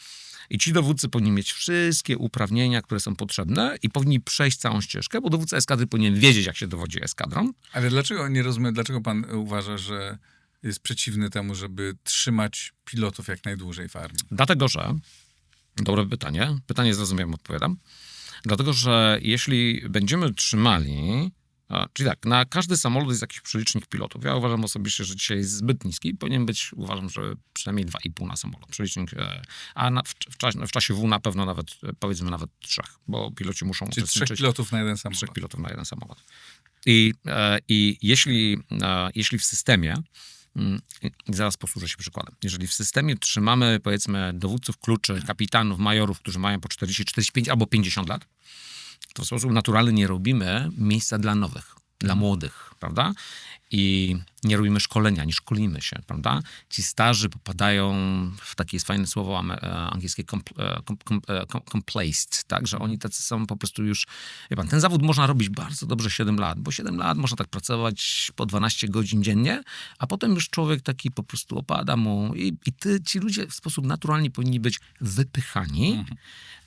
I ci dowódcy powinni mieć wszystkie uprawnienia, które są potrzebne i powinni przejść całą ścieżkę, bo dowódca eskadry powinien wiedzieć, jak się dowodzi eskadrą. Ale dlaczego, nie rozumiem, dlaczego pan uważa, że jest przeciwny temu, żeby trzymać pilotów jak najdłużej w armii? Dlatego, że, dobre pytanie, zrozumiałem, odpowiadam. Dlatego, że jeśli będziemy trzymali, czyli tak, na każdy samolot jest jakiś przelicznik pilotów. Ja uważam osobiście, że dzisiaj jest zbyt niski. Powinien być, uważam, że przynajmniej 2,5 na samolot. Przelicznik, w czasie W na pewno nawet, powiedzmy nawet 3, bo piloci muszą czyli 3 pilotów na jeden samolot. 3 pilotów na jeden samolot. I jeśli w systemie, zaraz posłużę się przykładem, jeżeli w systemie trzymamy, powiedzmy, dowódców kluczy, kapitanów, majorów, którzy mają po 40, 45 albo 50 lat, to w sposób naturalny nie robimy miejsca dla nowych, dla młodych, prawda? I nie robimy szkolenia, nie szkolimy się, prawda? Ci starzy popadają w takie fajne słowo angielskie complaced, tak? Że oni tacy są po prostu już, wie pan, ten zawód można robić bardzo dobrze 7 lat, bo 7 lat można tak pracować po 12 godzin dziennie, a potem już człowiek taki po prostu opada mu i ci ludzie w sposób naturalny powinni być wypychani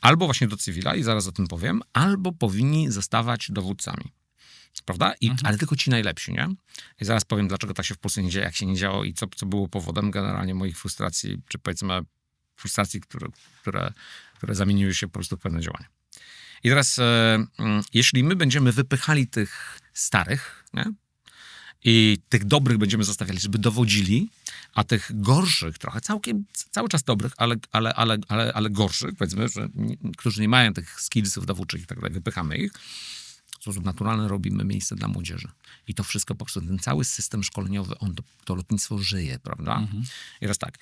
albo właśnie do cywila, i zaraz o tym powiem, albo powinni zostawać dowódcami. Prawda? Ale tylko ci najlepsi, nie? I zaraz powiem, dlaczego tak się w Polsce nie dzieje, jak się nie działo i co było powodem generalnie moich frustracji, czy powiedzmy frustracji, które zamieniły się po prostu w pewne działania. I teraz, jeśli my będziemy wypychali tych starych, nie? I tych dobrych będziemy zostawiali, żeby dowodzili, a tych gorszych trochę, cały czas dobrych, ale gorszych, powiedzmy, którzy nie mają tych skillsów dowódczych i tak dalej, wypychamy ich, w sposób naturalny robimy miejsce dla młodzieży. I to wszystko po prostu, ten cały system szkoleniowy, to lotnictwo żyje, prawda? I teraz tak.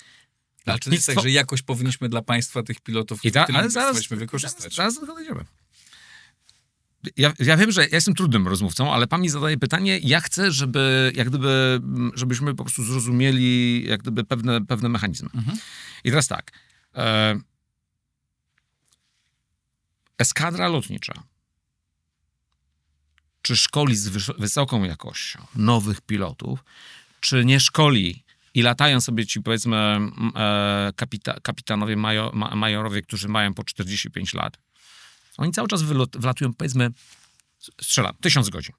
Ale czy to jest tak, że jakoś powinniśmy dla państwa tych pilotów, ale zaraz wykorzystać? Zaraz do tego dojdziemy. Ja wiem, że ja jestem trudnym rozmówcą, ale pan mi zadaje pytanie, ja chcę, żebyśmy po prostu zrozumieli jak gdyby pewne mechanizmy. I teraz tak. Eskadra lotnicza czy szkoli z wysoką jakością nowych pilotów, czy nie szkoli i latają sobie ci, powiedzmy, kapitanowie, majorowie, którzy mają po 45 lat. Oni cały czas wlatują, powiedzmy, strzelam, 1000 godzin.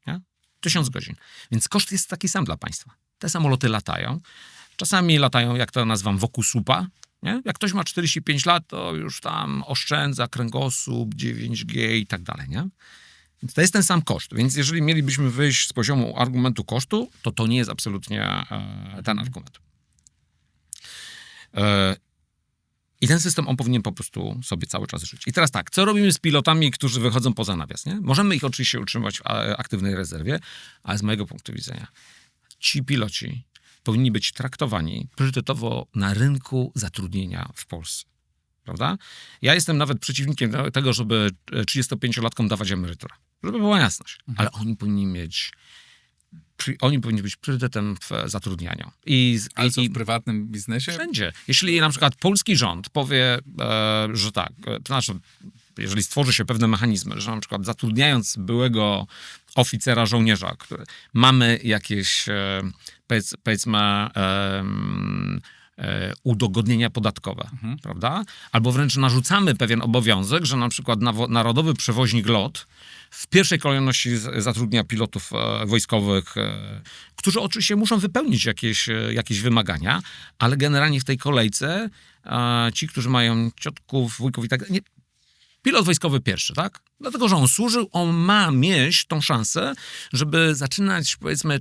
Nie? 1000 godzin. Więc koszt jest taki sam dla państwa. Te samoloty latają. Czasami latają, jak to nazywam, wokół słupa, Nie? Jak ktoś ma 45 lat, to już tam oszczędza kręgosłup, 9G i tak dalej, nie? Więc to jest ten sam koszt. Więc jeżeli mielibyśmy wyjść z poziomu argumentu kosztu, to nie jest absolutnie ten argument. I ten system, on powinien po prostu sobie cały czas żyć. I teraz tak, co robimy z pilotami, którzy wychodzą poza nawias, nie? Możemy ich oczywiście utrzymać w aktywnej rezerwie, ale z mojego punktu widzenia ci piloci powinni być traktowani priorytetowo na rynku zatrudnienia w Polsce. Prawda? Ja jestem nawet przeciwnikiem tego, żeby 35-latkom dawać emeryturę. Żeby była jasność. Ale oni powinni być priorytetem w zatrudnianiu. Ale co, w prywatnym biznesie? Wszędzie. Jeśli na przykład polski rząd powie, że tak, to znaczy, jeżeli stworzy się pewne mechanizmy, że na przykład zatrudniając byłego oficera, żołnierza, mamy jakieś, powiedzmy, udogodnienia podatkowe, prawda? Albo wręcz narzucamy pewien obowiązek, że na przykład Narodowy Przewoźnik LOT w pierwszej kolejności zatrudnia pilotów wojskowych, którzy oczywiście muszą wypełnić jakieś wymagania, ale generalnie w tej kolejce ci, którzy mają ciotków, wujków i tak dalej, pilot wojskowy pierwszy, tak? Dlatego, że on służył, on ma mieć tą szansę, żeby zaczynać, powiedzmy,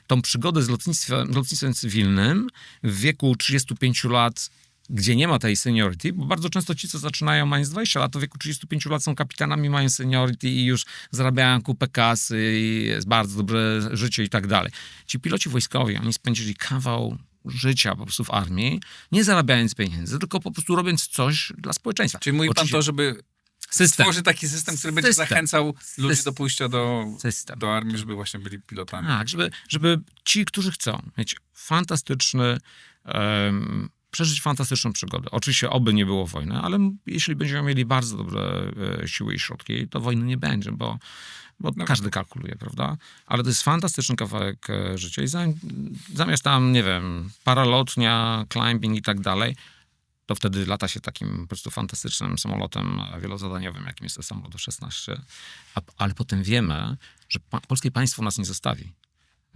tą przygodę z lotnictwem cywilnym w wieku 35 lat, gdzie nie ma tej seniority, bo bardzo często ci, co zaczynają mając 20 lat, to w wieku 35 lat są kapitanami, mają seniority i już zarabiają kupę kasy i jest bardzo dobre życie i tak dalej. Ci piloci wojskowi, oni spędzili kawał życia po prostu w armii, nie zarabiając pieniędzy, tylko po prostu robiąc coś dla społeczeństwa. Czyli mówi pan to, żeby stworzyć taki system, który będzie zachęcał ludzi do pójścia do armii, żeby właśnie byli pilotami. Tak, żeby ci, którzy chcą mieć fantastyczny, przeżyć fantastyczną przygodę. Oczywiście oby nie było wojny, ale jeśli będziemy mieli bardzo dobre siły i środki, to wojny nie będzie, bo każdy kalkuluje, prawda? Ale to jest fantastyczny kawałek życia i zamiast tam, nie wiem, paralotnia, climbing i tak dalej, to wtedy lata się takim po prostu fantastycznym samolotem wielozadaniowym, jakim jest to samolot F-16. Ale potem wiemy, że polskie państwo nas nie zostawi.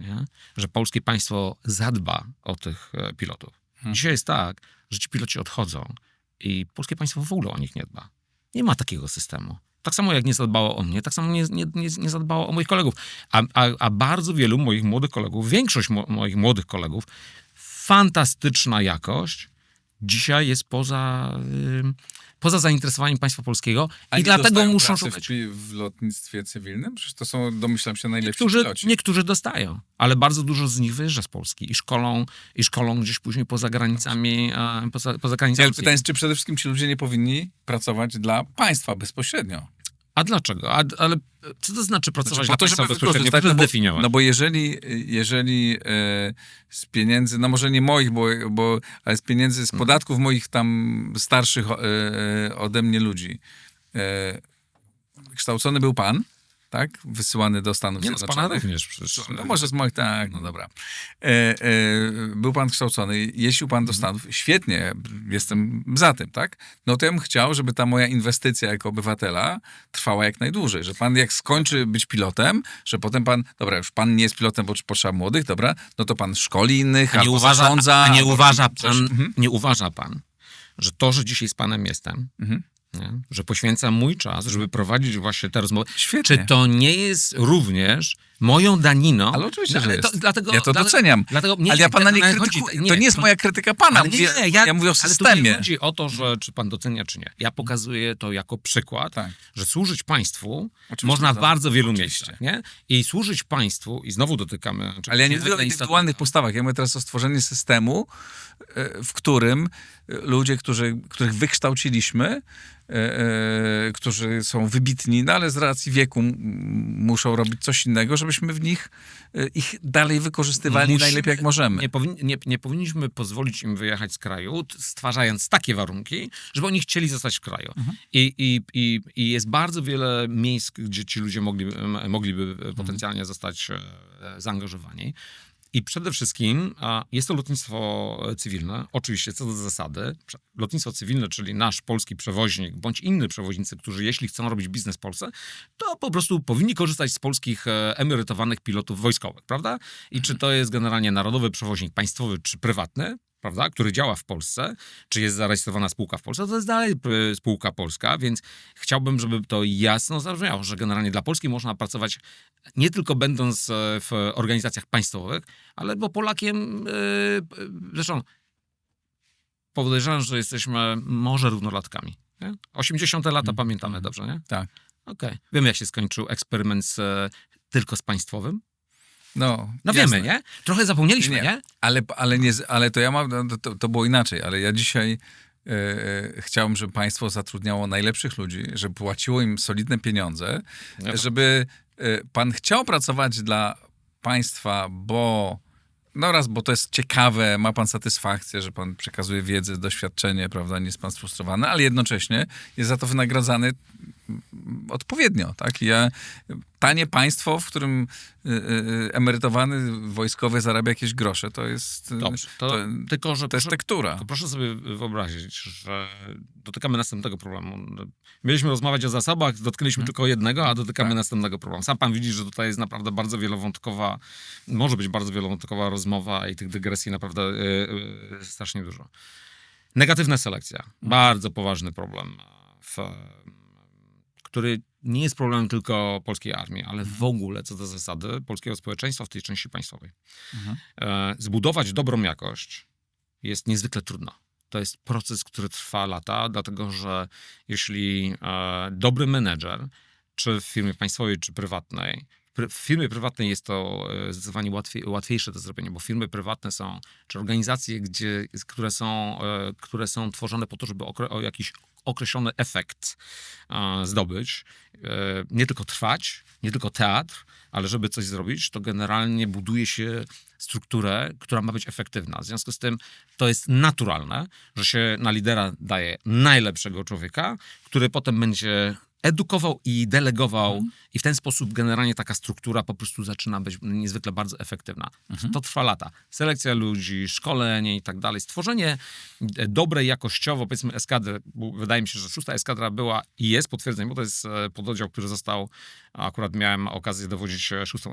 Nie? Że polskie państwo zadba o tych pilotów. Dzisiaj jest tak, że ci piloci odchodzą i polskie państwo w ogóle o nich nie dba. Nie ma takiego systemu. Tak samo jak nie zadbało o mnie, tak samo nie zadbało o moich kolegów. A bardzo wielu moich młodych kolegów, większość moich młodych kolegów, fantastyczna jakość, dzisiaj jest poza zainteresowaniem państwa polskiego i dlatego muszą szukać. w lotnictwie cywilnym? Przecież to są, domyślam się, najlepsi piloci. Niektórzy dostają, ale bardzo dużo z nich wyjeżdża z Polski i szkolą gdzieś później poza granicami. Poza granicami. Ale pytanie jest, czy przede wszystkim ci ludzie nie powinni pracować dla państwa bezpośrednio? A dlaczego? Ale co to znaczy pracować dla to, państwa żeby bezpośrednio? wykorzystać, Proszę zdefiniować. No bo jeżeli z pieniędzy, no może nie moich, ale z pieniędzy, z podatków moich tam starszych ode mnie ludzi, kształcony był pan, tak? Wysyłany do Stanów Zjednoczonych. Nie, z pana również przecież. No może z moich, tak, no dobra. Był pan kształcony, jeździł pan do Stanów, świetnie, jestem za tym, tak? No to ja bym chciał, żeby ta moja inwestycja jako obywatela trwała jak najdłużej, że pan jak skończy być pilotem, że potem pan, dobra, już pan nie jest pilotem, bo potrzeba młodych, dobra, no to pan szkoli innych, nie uważa pan, że to, że dzisiaj z panem jestem, nie? Że poświęcam mój czas, żeby prowadzić właśnie te rozmowy. Świetnie. Czy to nie jest również moją daniną? Ale oczywiście, że jest. Dlatego, ja to doceniam. ale ja pana nie krytykuję. To nie jest moja krytyka pana. Ja mówię o systemie. Ale nie chodzi o to, że czy pan docenia, czy nie. Ja pokazuję to jako przykład, że służyć państwu można w bardzo wielu miejscach. Nie? I służyć państwu, i znowu dotykamy... Ale ja nie mówię o indywidualnych postawach. Ja mówię teraz o stworzeniu systemu, w którym ludzie, których wykształciliśmy, którzy są wybitni, no ale z racji wieku muszą robić coś innego, żebyśmy w nich ich dalej wykorzystywali najlepiej jak możemy. Nie powinniśmy pozwolić im wyjechać z kraju, stwarzając takie warunki, żeby oni chcieli zostać w kraju. I jest bardzo wiele miejsc, gdzie ci ludzie mogliby potencjalnie zostać zaangażowani. I przede wszystkim jest to lotnictwo cywilne, oczywiście co do zasady. Lotnictwo cywilne, czyli nasz polski przewoźnik, bądź inny przewoźnicy, którzy jeśli chcą robić biznes w Polsce, to po prostu powinni korzystać z polskich emerytowanych pilotów wojskowych, prawda? I czy to jest generalnie narodowy przewoźnik państwowy czy prywatny, prawda, który działa w Polsce, czy jest zarejestrowana spółka w Polsce, to jest dalej spółka polska, więc chciałbym, żeby to jasno zabrzmiało, że generalnie dla Polski można pracować nie tylko będąc w organizacjach państwowych, ale bo Polakiem, zresztą podejrzewam, że jesteśmy może równolatkami. Nie? 80. lata pamiętamy dobrze, nie? Tak. Okej. Wiemy, jak się skończył eksperyment tylko z państwowym? No Wiemy, nie? Trochę zapomnieliśmy, nie? Ale to ja mam, to było inaczej, ale ja dzisiaj chciałbym, żeby państwo zatrudniało najlepszych ludzi, żeby płaciło im solidne pieniądze, żeby pan chciał pracować dla państwa, bo bo to jest ciekawe, ma pan satysfakcję, że pan przekazuje wiedzę, doświadczenie, prawda, nie jest pan sfrustrowany, ale jednocześnie jest za to wynagradzany odpowiednio, tak? Tanie państwo, w którym emerytowany wojskowy zarabia jakieś grosze, to jest... Dobrze, to jest tektura. To proszę sobie wyobrazić, że dotykamy następnego problemu. Mieliśmy rozmawiać o zasobach, dotknęliśmy tylko jednego, a dotykamy następnego problemu. Sam pan widzi, że tutaj jest naprawdę bardzo wielowątkowa, może być bardzo wielowątkowa rozmowa i tych dygresji naprawdę strasznie dużo. Negatywna selekcja. Bardzo poważny problem, który nie jest problemem tylko polskiej armii, ale w ogóle, co do zasady, polskiego społeczeństwa w tej części państwowej. Zbudować dobrą jakość jest niezwykle trudno. To jest proces, który trwa lata, dlatego że jeśli dobry menedżer, czy w firmie państwowej, czy prywatnej, w firmie prywatnej jest to zdecydowanie łatwiejsze do zrobienia, bo firmy prywatne są, czy organizacje, które są tworzone po to, żeby jakiś określony efekt zdobyć, nie tylko trwać, nie tylko teatr, ale żeby coś zrobić, to generalnie buduje się strukturę, która ma być efektywna. W związku z tym to jest naturalne, że się na lidera daje najlepszego człowieka, który potem będzie edukował i delegował i w ten sposób generalnie taka struktura po prostu zaczyna być niezwykle bardzo efektywna. To trwa lata. Selekcja ludzi, szkolenie i tak dalej, stworzenie dobrej jakościowo, powiedzmy, eskadry, bo wydaje mi się, że 6. eskadra była i jest potwierdzenie, bo to jest pododdział, który został, akurat miałem okazję dowodzić 6.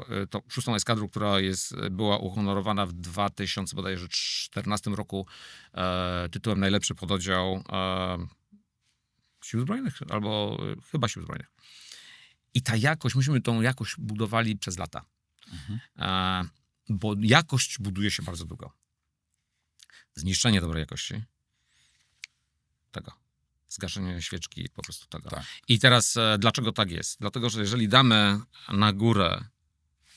eskadrą, która była uhonorowana w 2014 roku tytułem najlepszy pododdział Sił Zbrojnych, albo chyba Sił Zbrojnych. I ta jakość, myśmy tą jakość budowali przez lata. Bo jakość buduje się bardzo długo. Zniszczenie dobrej jakości, tego. Zgaszenie świeczki, po prostu tego. Tak. I teraz dlaczego tak jest? Dlatego, że jeżeli damy na górę,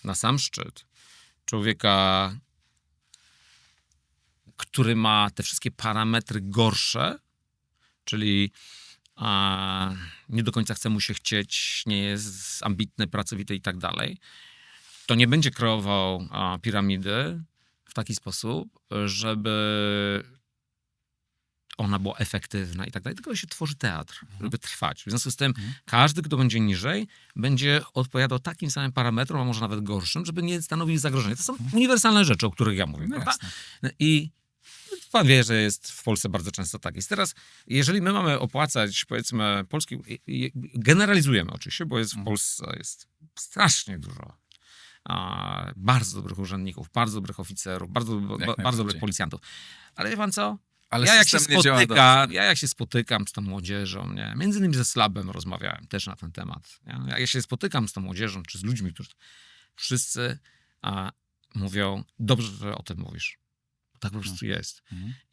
na sam szczyt, człowieka, który ma te wszystkie parametry gorsze, czyli nie do końca chce mu się chcieć, nie jest ambitny, pracowity i tak dalej, to nie będzie kreował piramidy w taki sposób, żeby ona była efektywna i tak dalej, tylko się tworzy teatr, żeby trwać. W związku z tym każdy, kto będzie niżej, będzie odpowiadał takim samym parametrom, a może nawet gorszym, żeby nie stanowił zagrożenia. To są uniwersalne rzeczy, o których ja mówię. Prawda? I pan wie, że jest w Polsce bardzo często tak. Jest teraz, jeżeli my mamy opłacać, powiedzmy, polski, generalizujemy oczywiście, bo jest w Polsce jest strasznie dużo bardzo dobrych urzędników, bardzo dobrych oficerów, bardzo dobrych policjantów. Ale wie pan co? Ale ja jak się spotykam z tą młodzieżą, nie? Między innymi ze Slabem rozmawiałem też na ten temat. Nie? Jak ja się spotykam z tą młodzieżą, czy z ludźmi, którzy wszyscy mówią, dobrze, że o tym mówisz. Tak po prostu jest.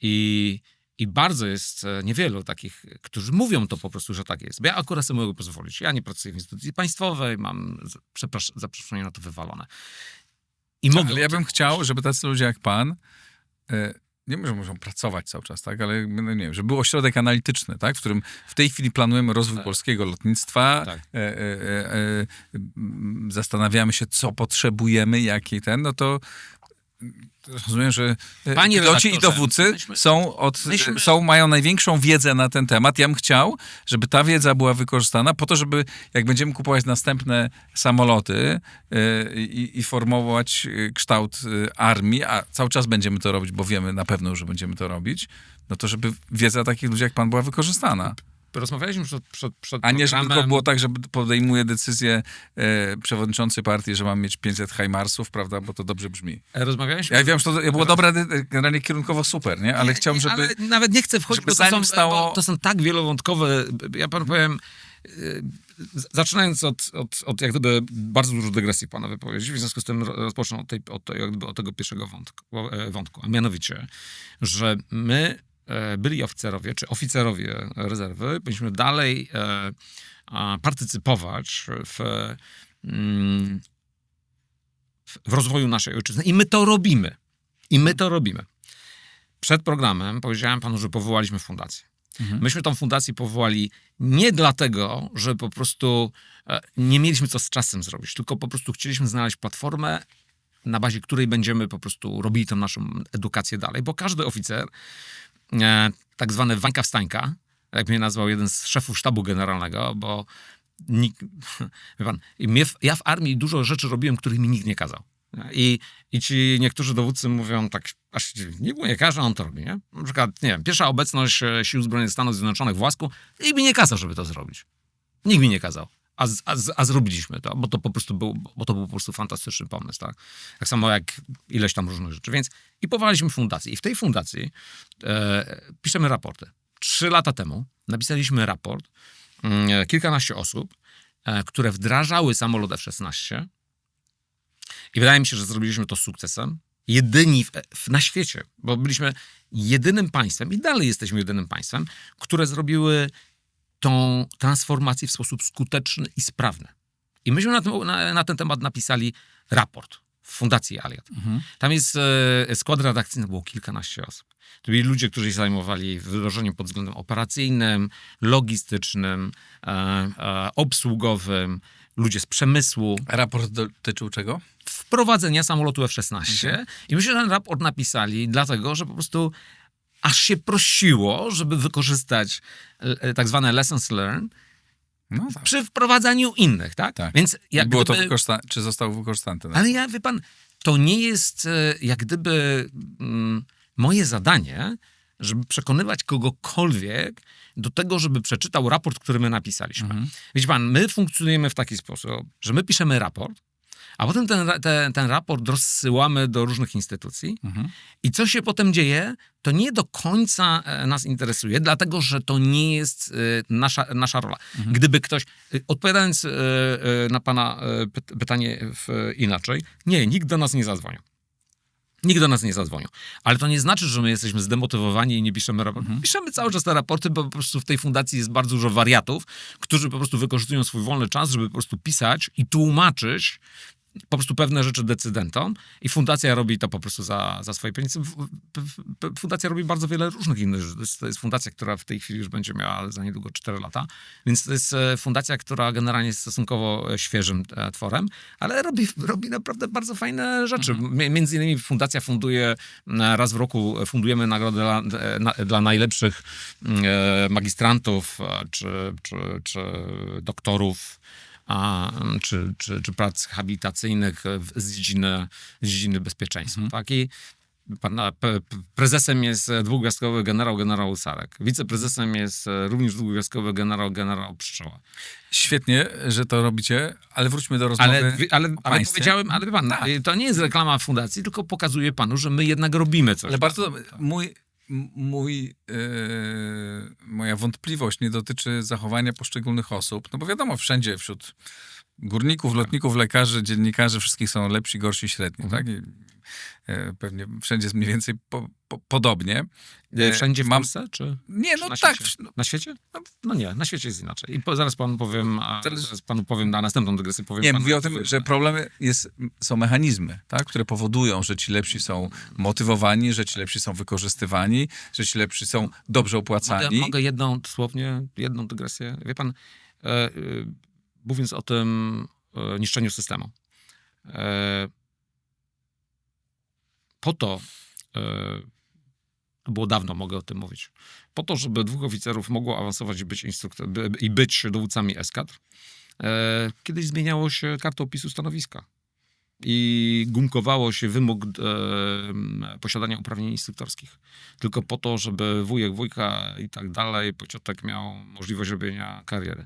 I bardzo jest niewielu takich, którzy mówią to po prostu, że tak jest. Bo ja akurat sobie mogę pozwolić. Ja nie pracuję w instytucji państwowej, mam zaproszenie na to wywalone. Ale ja bym chciał, żeby tacy ludzie jak pan, nie wiem, że muszą pracować cały czas, tak, ale nie wiem, żeby był ośrodek analityczny, tak, w którym w tej chwili planujemy rozwój polskiego lotnictwa, zastanawiamy się, co potrzebujemy, jaki no to rozumiem, że piloci i dowódcy mają największą wiedzę na ten temat. Ja bym chciał, żeby ta wiedza była wykorzystana po to, żeby jak będziemy kupować następne samoloty i formować kształt armii, a cały czas będziemy to robić, bo wiemy na pewno, że będziemy to robić, no to żeby wiedza takich ludzi jak pan była wykorzystana. rozmawialiśmy przed A nie, żeby programem. tylko było tak, że podejmuje decyzję przewodniczący partii, że mam mieć 500 Hajmarsów, prawda, bo to dobrze brzmi. Rozmawialiśmy... Ja wiem, że to było dobre, generalnie kierunkowo super, nie? Ale chciałbym, żeby... Ale nawet nie chcę wchodzić, żeby bo zanim stało- bo to są tak wielowątkowe... Ja panu powiem... Zaczynając od jak gdyby bardzo dużo dygresji pana wypowiedzi, w związku z tym rozpocznę od tego pierwszego wątku, a mianowicie, że my, byli oficerowie, czy oficerowie rezerwy, powinniśmy dalej partycypować w rozwoju naszej ojczyzny i my to robimy. Przed programem powiedziałem panu, że powołaliśmy fundację. Myśmy tą fundację powołali nie dlatego, że po prostu nie mieliśmy co z czasem zrobić, tylko po prostu chcieliśmy znaleźć platformę, na bazie której będziemy po prostu robili tą naszą edukację dalej, bo każdy oficer, tak zwany wańka-wstańka, jak mnie nazwał jeden z szefów sztabu generalnego, bo wie pan, ja w armii dużo rzeczy robiłem, których mi nikt nie kazał. I ci niektórzy dowódcy mówią tak, aż nikt mu nie każe, a on to robi, nie? Na przykład, nie wiem, pierwsza obecność Sił Zbrojnych Stanów Zjednoczonych w Łasku, nikt mi nie kazał, żeby to zrobić. Nikt mi nie kazał. A zrobiliśmy to, bo to był po prostu fantastyczny pomysł, tak? Tak samo jak ileś tam różnych rzeczy. Więc i powołaliśmy fundację. I w tej fundacji piszemy raporty. 3 lata temu napisaliśmy raport, kilkanaście osób, które wdrażały samolot F-16. I wydaje mi się, że zrobiliśmy to z sukcesem. Jedyni na świecie, bo byliśmy jedynym państwem i dalej jesteśmy jedynym państwem, które zrobiły tą transformację w sposób skuteczny i sprawny. I myśmy na ten temat napisali raport w Fundacji Aliad. Tam jest skład redakcyjny, było kilkanaście osób. To byli ludzie, którzy się zajmowali wdrożeniem pod względem operacyjnym, logistycznym, obsługowym, ludzie z przemysłu. Raport dotyczył czego? Wprowadzenia samolotu F-16. I myśmy ten raport napisali dlatego, że po prostu aż się prosiło, żeby wykorzystać tak zwane lessons learned przy wprowadzaniu innych, tak? Więc jak było gdyby, to czy zostało wykorzystane? Ale wie pan, to nie jest jak gdyby moje zadanie, żeby przekonywać kogokolwiek do tego, żeby przeczytał raport, który my napisaliśmy. Wiecie pan, my funkcjonujemy w taki sposób, że my piszemy raport, a potem ten raport rozsyłamy do różnych instytucji i co się potem dzieje, to nie do końca nas interesuje, dlatego że to nie jest nasza rola. Gdyby ktoś, odpowiadając na pana pytanie inaczej, nie, nikt do nas nie zadzwonił. Nikt do nas nie zadzwonił. Ale to nie znaczy, że my jesteśmy zdemotywowani i nie piszemy raportów. Piszemy cały czas te raporty, bo po prostu w tej fundacji jest bardzo dużo wariatów, którzy po prostu wykorzystują swój wolny czas, żeby po prostu pisać i tłumaczyć po prostu pewne rzeczy decydentom i fundacja robi to po prostu za swoje pieniądze. Fundacja robi bardzo wiele różnych innych rzeczy. To jest fundacja, która w tej chwili już będzie miała za niedługo 4 lata, więc to jest fundacja, która generalnie jest stosunkowo świeżym tworem, ale robi naprawdę bardzo fajne rzeczy. Między innymi fundacja funduje, raz w roku fundujemy nagrodę dla najlepszych magistrantów czy doktorów, czy prac habilitacyjnych z dziedziny bezpieczeństwa. Tak? I prezesem jest dwugwiazdkowy generał Sarek. Wiceprezesem jest również dwugwiazdkowy generał Pszczoła. Świetnie, że to robicie, ale wróćmy do rozmowy ale powiedziałem, ale wie pan, to nie jest reklama fundacji, tylko pokazuje panu, że my jednak robimy coś. Ale bardzo moja wątpliwość nie dotyczy zachowania poszczególnych osób, no bo wiadomo, wszędzie wśród górników, lotników, lekarzy, dziennikarzy wszystkich są lepsi, gorsi, średni, tak? I pewnie wszędzie jest mniej więcej podobnie. Wszędzie w Polsce? Czy no na tak. Świecie? Na świecie? No nie, na świecie jest inaczej. I zaraz panu powiem, na następną dygresję powiem. Nie, mówię o tym, że problemy są mechanizmy, tak? Które powodują, że ci lepsi są motywowani, że ci lepsi są wykorzystywani, że ci lepsi są dobrze opłacani. Mogę jedną dygresję. Wie pan, mówiąc o tym niszczeniu systemu, po to, było dawno, mogę o tym mówić, po to, żeby 2 oficerów mogło awansować i być dowódcami eskadr, kiedyś zmieniało się kartą opisu stanowiska. i gumkowało się wymóg posiadania uprawnień instruktorskich. Tylko po to, żeby wujek, wujka i tak dalej, pociotek miał możliwość robienia kariery.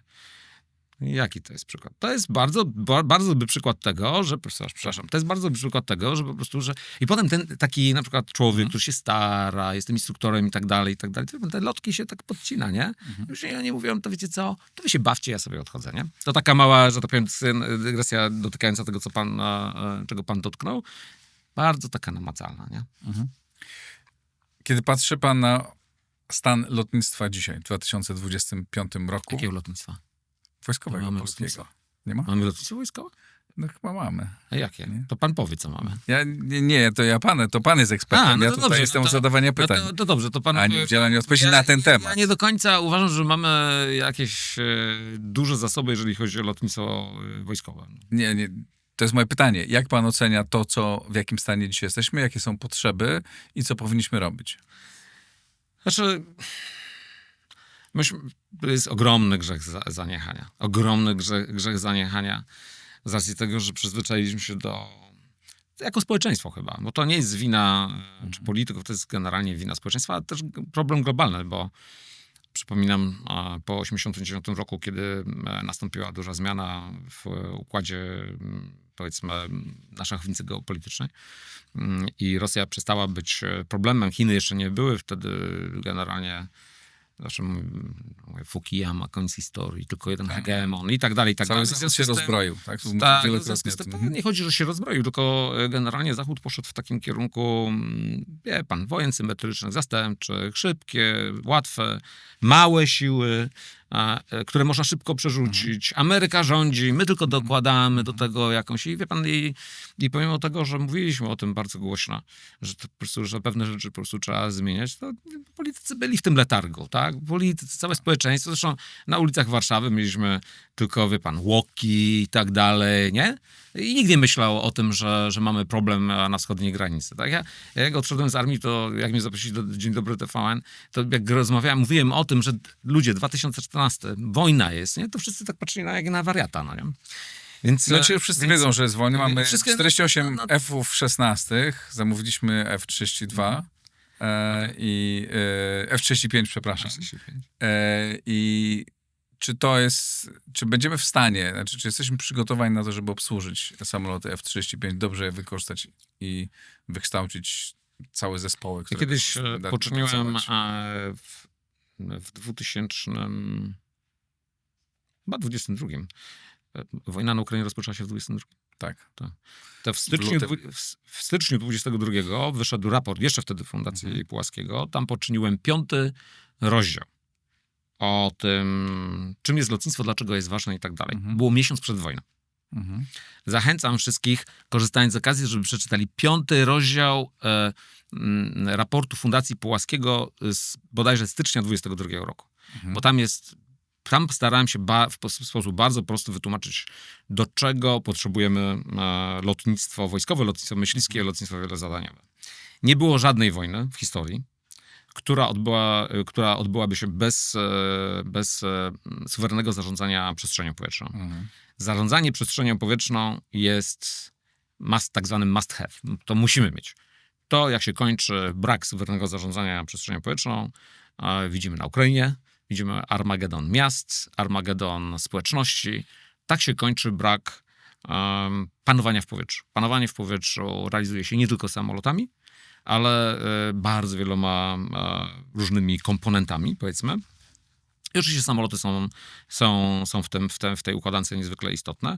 Jaki to jest przykład? To jest bardzo dobry przykład tego, że, przepraszam, to jest bardzo dobry przykład tego, że po prostu, że i potem ten taki na przykład człowiek, który się stara, jest tym instruktorem i tak dalej, te lotki się tak podcina, nie? Już oni mówią, to wiecie co, to wy się bawcie, ja sobie odchodzę, nie? To taka mała, że tak powiem, dygresja dotykająca tego, czego pan dotknął. Bardzo taka namacalna, nie? Kiedy patrzy pan na stan lotnictwa dzisiaj, w 2025 roku, Jakiego lotnictwa? wojskowego Mamy polskiego, lotnictwo. nie ma? Mamy lotnictwo wojskowe? No chyba mamy. A jakie? Nie. To pan powie, co mamy. To pan jest ekspertem. Ja tutaj jestem od zadawania pytań, To dobrze, to pan... a nie udzielania odpowiedzi na ten temat. Ja nie do końca uważam, że mamy jakieś duże zasoby, jeżeli chodzi o lotnictwo wojskowe. Nie. To jest moje pytanie. Jak pan ocenia to, w jakim stanie dzisiaj jesteśmy, jakie są potrzeby i co powinniśmy robić? Znaczy, to jest ogromny grzech zaniechania. Ogromny grzech zaniechania z racji tego, że przyzwyczailiśmy się jako społeczeństwo chyba, bo to nie jest wina czy polityków, to jest generalnie wina społeczeństwa, ale też problem globalny, bo przypominam po 1989 roku, kiedy nastąpiła duża zmiana w układzie, powiedzmy, na szachownicy geopolitycznej i Rosja przestała być problemem, Chiny jeszcze nie były wtedy generalnie. Zawsze mówię, Fukuyama, koniec historii, tylko jeden hegemon i tak dalej, i tak dalej. Cały Zachód się rozbroił, tak? Nie chodzi, że się rozbroił, tylko generalnie Zachód poszedł w takim kierunku, wie pan, wojen symetrycznych, zastępczych, szybkie, łatwe, małe siły, które można szybko przerzucić. Ameryka rządzi, my tylko dokładamy do tego jakąś... I wie pan, i pomimo tego, że mówiliśmy o tym bardzo głośno, że to po prostu, że pewne rzeczy po prostu trzeba zmieniać, to politycy byli w tym letargu, tak? Politycy, całe społeczeństwo, zresztą na ulicach Warszawy mieliśmy tylko, wie pan, łoki i tak dalej, nie? I nikt nie myślał o tym, że mamy problem na wschodniej granicy, tak? Ja jak odszedłem z armii, to jak mnie zaprosili do Dzień Dobry TVN, to jak rozmawiałem, mówiłem o tym, że ludzie, 2014, wojna jest, nie? To wszyscy tak patrzyli jak na wariata, no nie? Więc, Znaczy wszyscy wiedzą, że jest wojna. Mamy wszystkie- 48 F-16, zamówiliśmy F-32 i F-35, przepraszam. I czy będziemy w stanie, znaczy czy jesteśmy przygotowani na to, żeby obsłużyć samoloty F-35, dobrze je wykorzystać i wykształcić całe zespoły, Ja które... kiedyś da poczyniłem pracować? w 2000, chyba 22. Wojna na Ukrainie rozpoczęła się w 22. Tak. To w styczniu 22 wyszedł raport, jeszcze wtedy Fundacji Pułaskiego, tam poczyniłem 5. rozdział o tym, czym jest lotnictwo, dlaczego jest ważne i tak dalej. Było miesiąc przed wojną. Zachęcam wszystkich, korzystając z okazji, żeby przeczytali 5. rozdział raportu Fundacji Pułaskiego z bodajże stycznia 22 roku. Bo tam starałem się w sposób bardzo prosty wytłumaczyć, do czego potrzebujemy lotnictwo wojskowe, lotnictwo myśliwskie, lotnictwo wielozadaniowe. Nie było żadnej wojny w historii, która odbyłaby się bez suwerennego zarządzania przestrzenią powietrzną. Zarządzanie przestrzenią powietrzną jest tak zwany must have. To musimy mieć. To, jak się kończy brak suwerennego zarządzania przestrzenią powietrzną, widzimy na Ukrainie, widzimy Armagedon miast, Armagedon społeczności. Tak się kończy brak panowania w powietrzu. Panowanie w powietrzu realizuje się nie tylko samolotami, ale bardzo wieloma różnymi komponentami, powiedzmy. I oczywiście samoloty są w tej układance niezwykle istotne.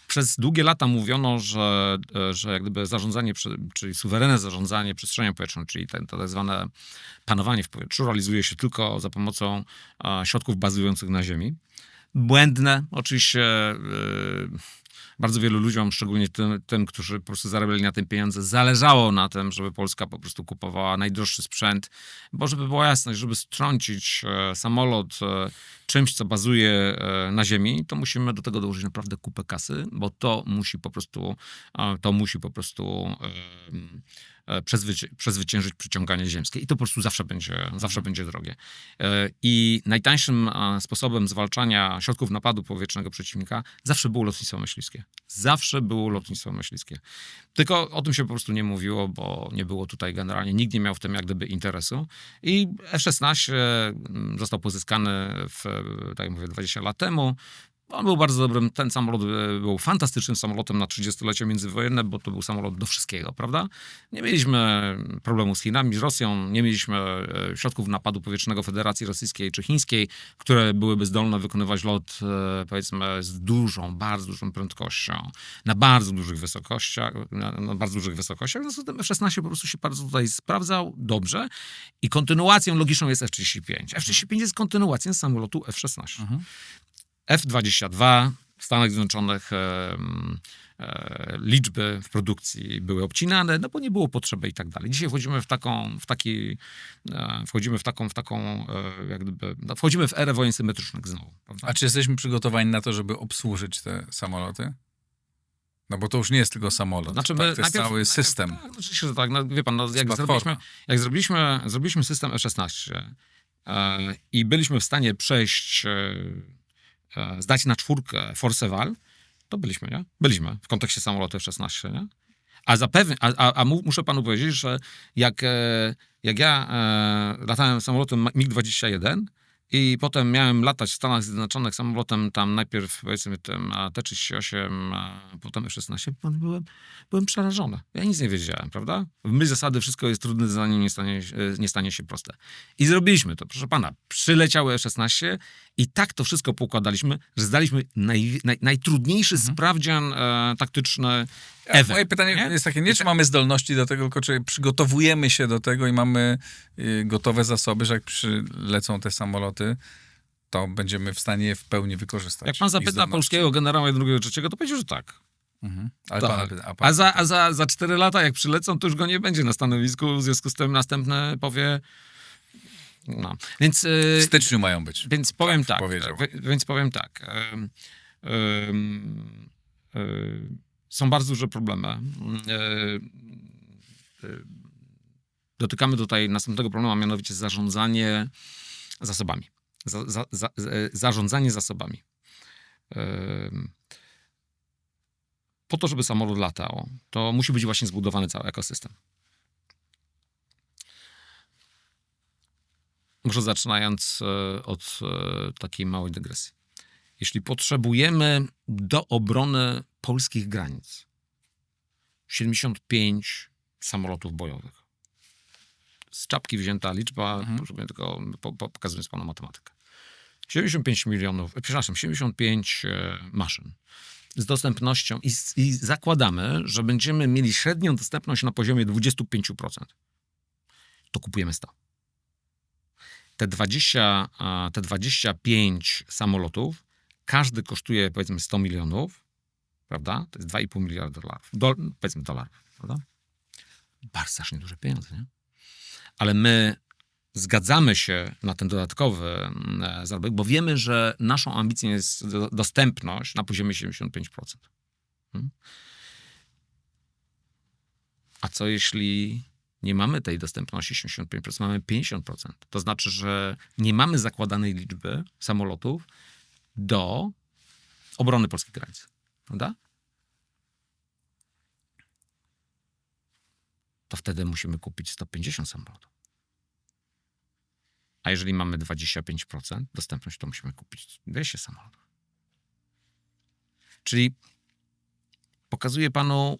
Przez długie lata mówiono, że jak gdyby zarządzanie, czyli suwerenne zarządzanie przestrzenią powietrzną, czyli to tak zwane panowanie w powietrzu, realizuje się tylko za pomocą środków bazujących na ziemi. Błędne, oczywiście. Bardzo wielu ludziom, szczególnie tym, którzy po prostu zarabiali na tym pieniądze, zależało na tym, żeby Polska po prostu kupowała najdroższy sprzęt, bo żeby była jasność, żeby strącić samolot czymś, co bazuje na ziemi, to musimy do tego dołożyć naprawdę kupę kasy, bo to musi po prostu przezwyciężyć przyciąganie ziemskie. I to po prostu zawsze będzie drogie. I najtańszym sposobem zwalczania środków napadu powietrznego przeciwnika zawsze było lotnictwo myśliwskie. Zawsze było lotnictwo myśliwskie. Tylko o tym się po prostu nie mówiło, bo nie było tutaj generalnie, nikt nie miał w tym jak gdyby interesu. I F-16 został pozyskany tak jak mówię, 20 lat temu. On był bardzo dobrym, ten samolot był fantastycznym samolotem na 30-lecie międzywojenne, bo to był samolot do wszystkiego, prawda? Nie mieliśmy problemu z Chinami, z Rosją, nie mieliśmy środków napadu powietrznego Federacji Rosyjskiej czy Chińskiej, które byłyby zdolne wykonywać lot, powiedzmy, z bardzo dużą prędkością, na bardzo dużych wysokościach, w związku z tym F-16 po prostu się bardzo tutaj sprawdzał dobrze i kontynuacją logiczną jest F-35. F-35 jest kontynuacją samolotu F-16. F-22 w Stanach Zjednoczonych liczby w produkcji były obcinane, no bo nie było potrzeby i tak dalej. Dzisiaj wchodzimy w erę wojen symetrycznych znowu. Prawda? A czy jesteśmy przygotowani na to, żeby obsłużyć te samoloty? No bo to już nie jest tylko samolot, Znaczy to jest cały system. Tak, oczywiście, że tak. No, wie pan, jak zrobiliśmy system F-16 i byliśmy w stanie przejść zdać na 4 Forceval, to byliśmy, nie? Byliśmy w kontekście samolotu F-16, nie? Muszę panu powiedzieć, że jak ja latałem samolotem MiG-21 i potem miałem latać w Stanach Zjednoczonych samolotem tam najpierw powiedzmy tym T-38, a potem F-16, byłem przerażony. Ja nic nie wiedziałem, prawda? W myśl zasady wszystko jest trudne, zanim nie stanie się proste. I zrobiliśmy to, proszę pana. Przyleciały F-16 i tak to wszystko poukładaliśmy, że zdaliśmy najtrudniejszy sprawdzian taktyczny ever. Moje pytanie jest takie, nie czy mamy zdolności do tego, tylko czy przygotowujemy się do tego i mamy gotowe zasoby, że jak przylecą te samoloty, to będziemy w stanie je w pełni wykorzystać. Jak pan zapyta polskiego generała i drugiego, trzeciego, to powiedzie, że tak. Ale tak. pan Za 4 lata, jak przylecą, to już go nie będzie na stanowisku, w związku z tym następny powie... No. Więc, w styczniu mają być. Więc powiem tak. Są bardzo duże problemy. Dotykamy tutaj następnego problemu, a mianowicie zarządzanie zasobami. Zarządzanie zasobami. Po to, żeby samolot latał, to musi być właśnie zbudowany cały ekosystem. Może zaczynając od takiej małej dygresji. Jeśli potrzebujemy do obrony polskich granic 75 samolotów bojowych, z czapki wzięta liczba, żeby tylko pokazując panu matematykę. 75 maszyn z dostępnością i zakładamy, że będziemy mieli średnią dostępność na poziomie 25%. To kupujemy 100. Te 25 samolotów, każdy kosztuje powiedzmy 100 milionów, prawda? To jest 2,5 miliarda dolarów, prawda? Bardzo strasznie duże pieniądze, nie? Ale my zgadzamy się na ten dodatkowy zarobek, bo wiemy, że naszą ambicją jest dostępność na poziomie 75%. A co jeśli nie mamy tej dostępności 75%, mamy 50%? To znaczy, że nie mamy zakładanej liczby samolotów do obrony polskich granic. Prawda? To wtedy musimy kupić 150 samolotów. A jeżeli mamy 25% dostępność, to musimy kupić 200 samolotów. Czyli pokazuję panu,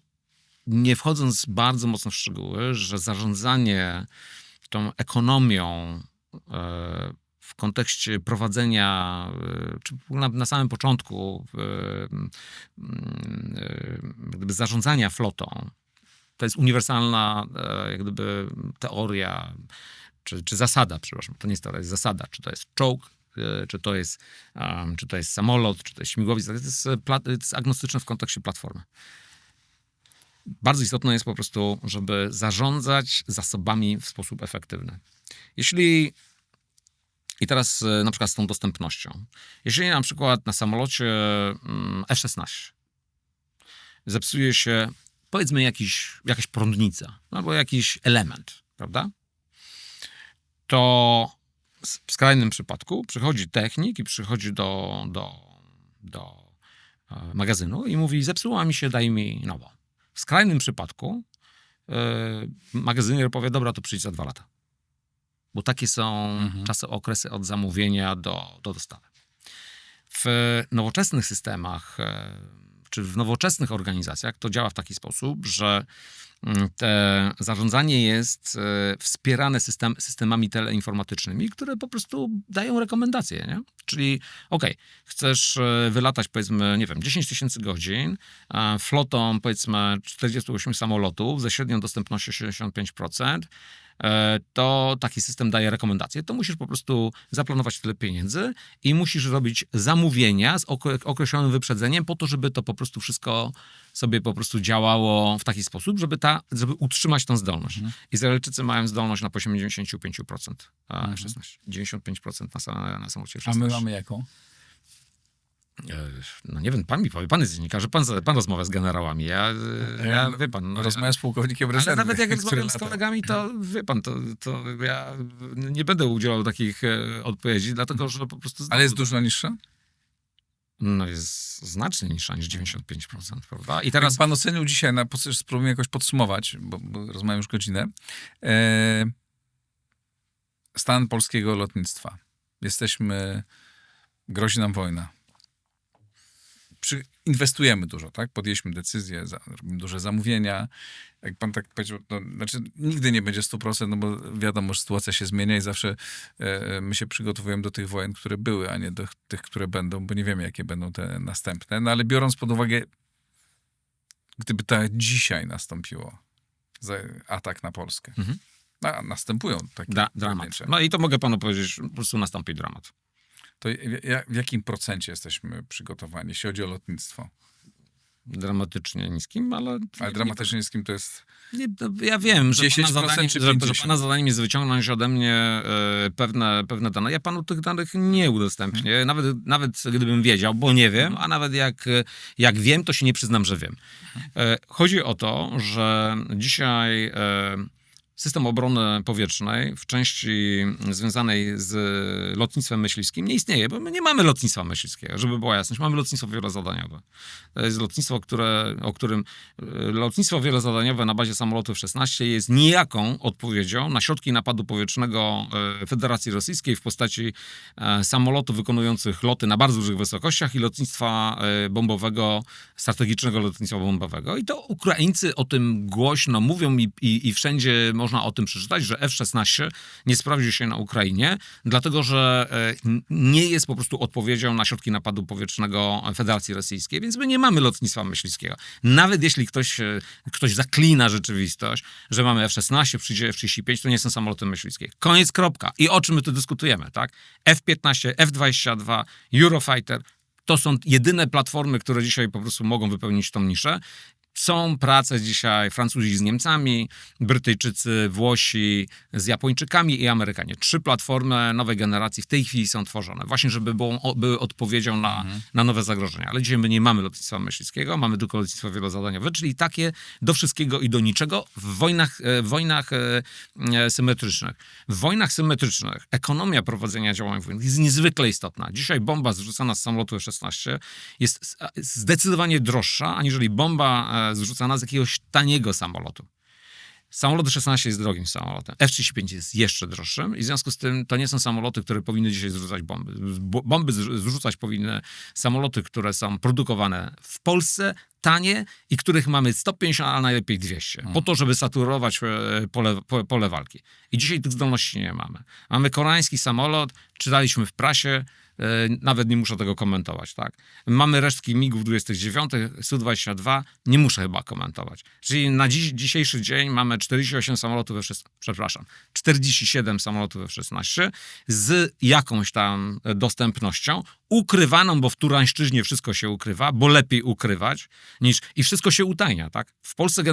nie wchodząc bardzo mocno w szczegóły, że zarządzanie tą ekonomią w kontekście prowadzenia, czy na samym początku gdyby zarządzania flotą, to jest uniwersalna jak gdyby teoria, czy zasada, przepraszam, to nie jest teoria, jest zasada, czy to jest czołg, czy to jest samolot, czy to jest śmigłowiec, to jest agnostyczne w kontekście platformy. Bardzo istotne jest po prostu, żeby zarządzać zasobami w sposób efektywny. I teraz na przykład z tą dostępnością. Jeżeli na przykład na samolocie F-16 zepsuje się powiedzmy jakaś prądnica albo jakiś element, prawda? To w skrajnym przypadku przychodzi technik i przychodzi do magazynu i mówi, zepsuła mi się, daj mi nową. W skrajnym przypadku magazynier powie, dobra, to przyjdź za 2 lata. Bo takie są okresy od zamówienia do dostawy. W nowoczesnych systemach, czy w nowoczesnych organizacjach to działa w taki sposób, że te zarządzanie jest wspierane systemami teleinformatycznymi, które po prostu dają rekomendacje, nie? Czyli chcesz wylatać, powiedzmy, nie wiem, 10 000 godzin, flotą, powiedzmy, 48 samolotów ze średnią dostępnością 65%, to taki system daje rekomendacje. To musisz po prostu zaplanować tyle pieniędzy i musisz robić zamówienia z określonym wyprzedzeniem po to, żeby to po prostu wszystko sobie po prostu działało w taki sposób, żeby utrzymać tą zdolność. Izraelczycy mają zdolność na poziomie 95%, a F-16. 95% na samolocie F-16. A my mamy jaką? No nie wiem, pan mi powie, pan jest dziennikarz, pan rozmawia z generałami, ja wie pan... Rozmawiam z pułkownikiem ale rezerwy. nawet jak rozmawiam z kolegami, to wie pan, to ja nie będę udzielał takich odpowiedzi, dlatego, że po prostu... Ale jest dużo niższa? No jest znacznie niższa niż 95%, prawda? I Teraz teraz... pan ocenił dzisiaj, spróbujmy jakoś podsumować, bo rozmawiam już godzinę, stan polskiego lotnictwa. Grozi nam wojna. Inwestujemy dużo, tak? Podjęliśmy decyzję, robimy duże zamówienia. Jak pan tak powiedział, nigdy nie będzie 100%, no bo wiadomo, że sytuacja się zmienia i zawsze my się przygotowujemy do tych wojen, które były, a nie do tych, które będą, bo nie wiemy, jakie będą te następne. No ale biorąc pod uwagę, gdyby dzisiaj nastąpiło atak na Polskę, następują takie dramat. No i to mogę panu powiedzieć, po prostu nastąpi dramat. To w jakim procencie jesteśmy przygotowani, jeśli chodzi o lotnictwo? Dramatycznie niskim, ale... Ale dramatycznie niskim to jest... Ja wiem, że 10% czy 50%? że pana zadaniem jest wyciągnąć ode mnie pewne dane. Ja panu tych danych nie udostępnię, nawet gdybym wiedział, bo nie wiem, a nawet jak wiem, to się nie przyznam, że wiem. Chodzi o to, że dzisiaj... System obrony powietrznej w części związanej z lotnictwem myśliwskim nie istnieje, bo my nie mamy lotnictwa myśliwskiego, żeby była jasność. Mamy lotnictwo wielozadaniowe. To jest lotnictwo, lotnictwo wielozadaniowe na bazie samolotu F-16 jest niejaką odpowiedzią na środki napadu powietrznego Federacji Rosyjskiej w postaci samolotów wykonujących loty na bardzo dużych wysokościach i lotnictwa bombowego, strategicznego lotnictwa bombowego. I to Ukraińcy o tym głośno mówią i wszędzie można o tym przeczytać, że F-16 nie sprawdzi się na Ukrainie, dlatego że nie jest po prostu odpowiedzią na środki napadu powietrznego Federacji Rosyjskiej, więc my nie mamy lotnictwa myśliwskiego. Nawet jeśli ktoś zaklina rzeczywistość, że mamy F-16, przyjdzie F-35, to nie są samoloty myśliwskie. Koniec, kropka. I o czym my tu dyskutujemy, tak? F-15, F-22, Eurofighter, to są jedyne platformy, które dzisiaj po prostu mogą wypełnić tą niszę. Są prace dzisiaj Francuzi z Niemcami, Brytyjczycy, Włosi z Japończykami i Amerykanie. 3 platformy nowej generacji w tej chwili są tworzone. Właśnie, żeby były odpowiedzią na nowe zagrożenia. Ale dzisiaj my nie mamy lotnictwa myśliwskiego, mamy tylko lotnictwo wielozadaniowe, czyli takie do wszystkiego i do niczego w wojnach symetrycznych. W wojnach symetrycznych ekonomia prowadzenia działań wojennych jest niezwykle istotna. Dzisiaj bomba zrzucana z samolotu F-16 jest zdecydowanie droższa, aniżeli bomba zrzucana z jakiegoś taniego samolotu. Samolot F-16 jest drogim samolotem. F-35 jest jeszcze droższym i w związku z tym to nie są samoloty, które powinny dzisiaj zrzucać bomby. Bomby zrzucać powinny samoloty, które są produkowane w Polsce, tanie i których mamy 150, a najlepiej 200. Po to, żeby saturować pole walki. I dzisiaj tych zdolności nie mamy. Mamy koreański samolot, czytaliśmy w prasie, nawet nie muszę tego komentować, tak? Mamy resztki MiG-ów 29, Su-22, nie muszę chyba komentować. Czyli na dzisiejszy dzień mamy 47 samolotów F-16 z jakąś tam dostępnością. ukrywaną, bo w turańszczyźnie wszystko się ukrywa, bo lepiej ukrywać, i wszystko się utajnia, tak? W Polsce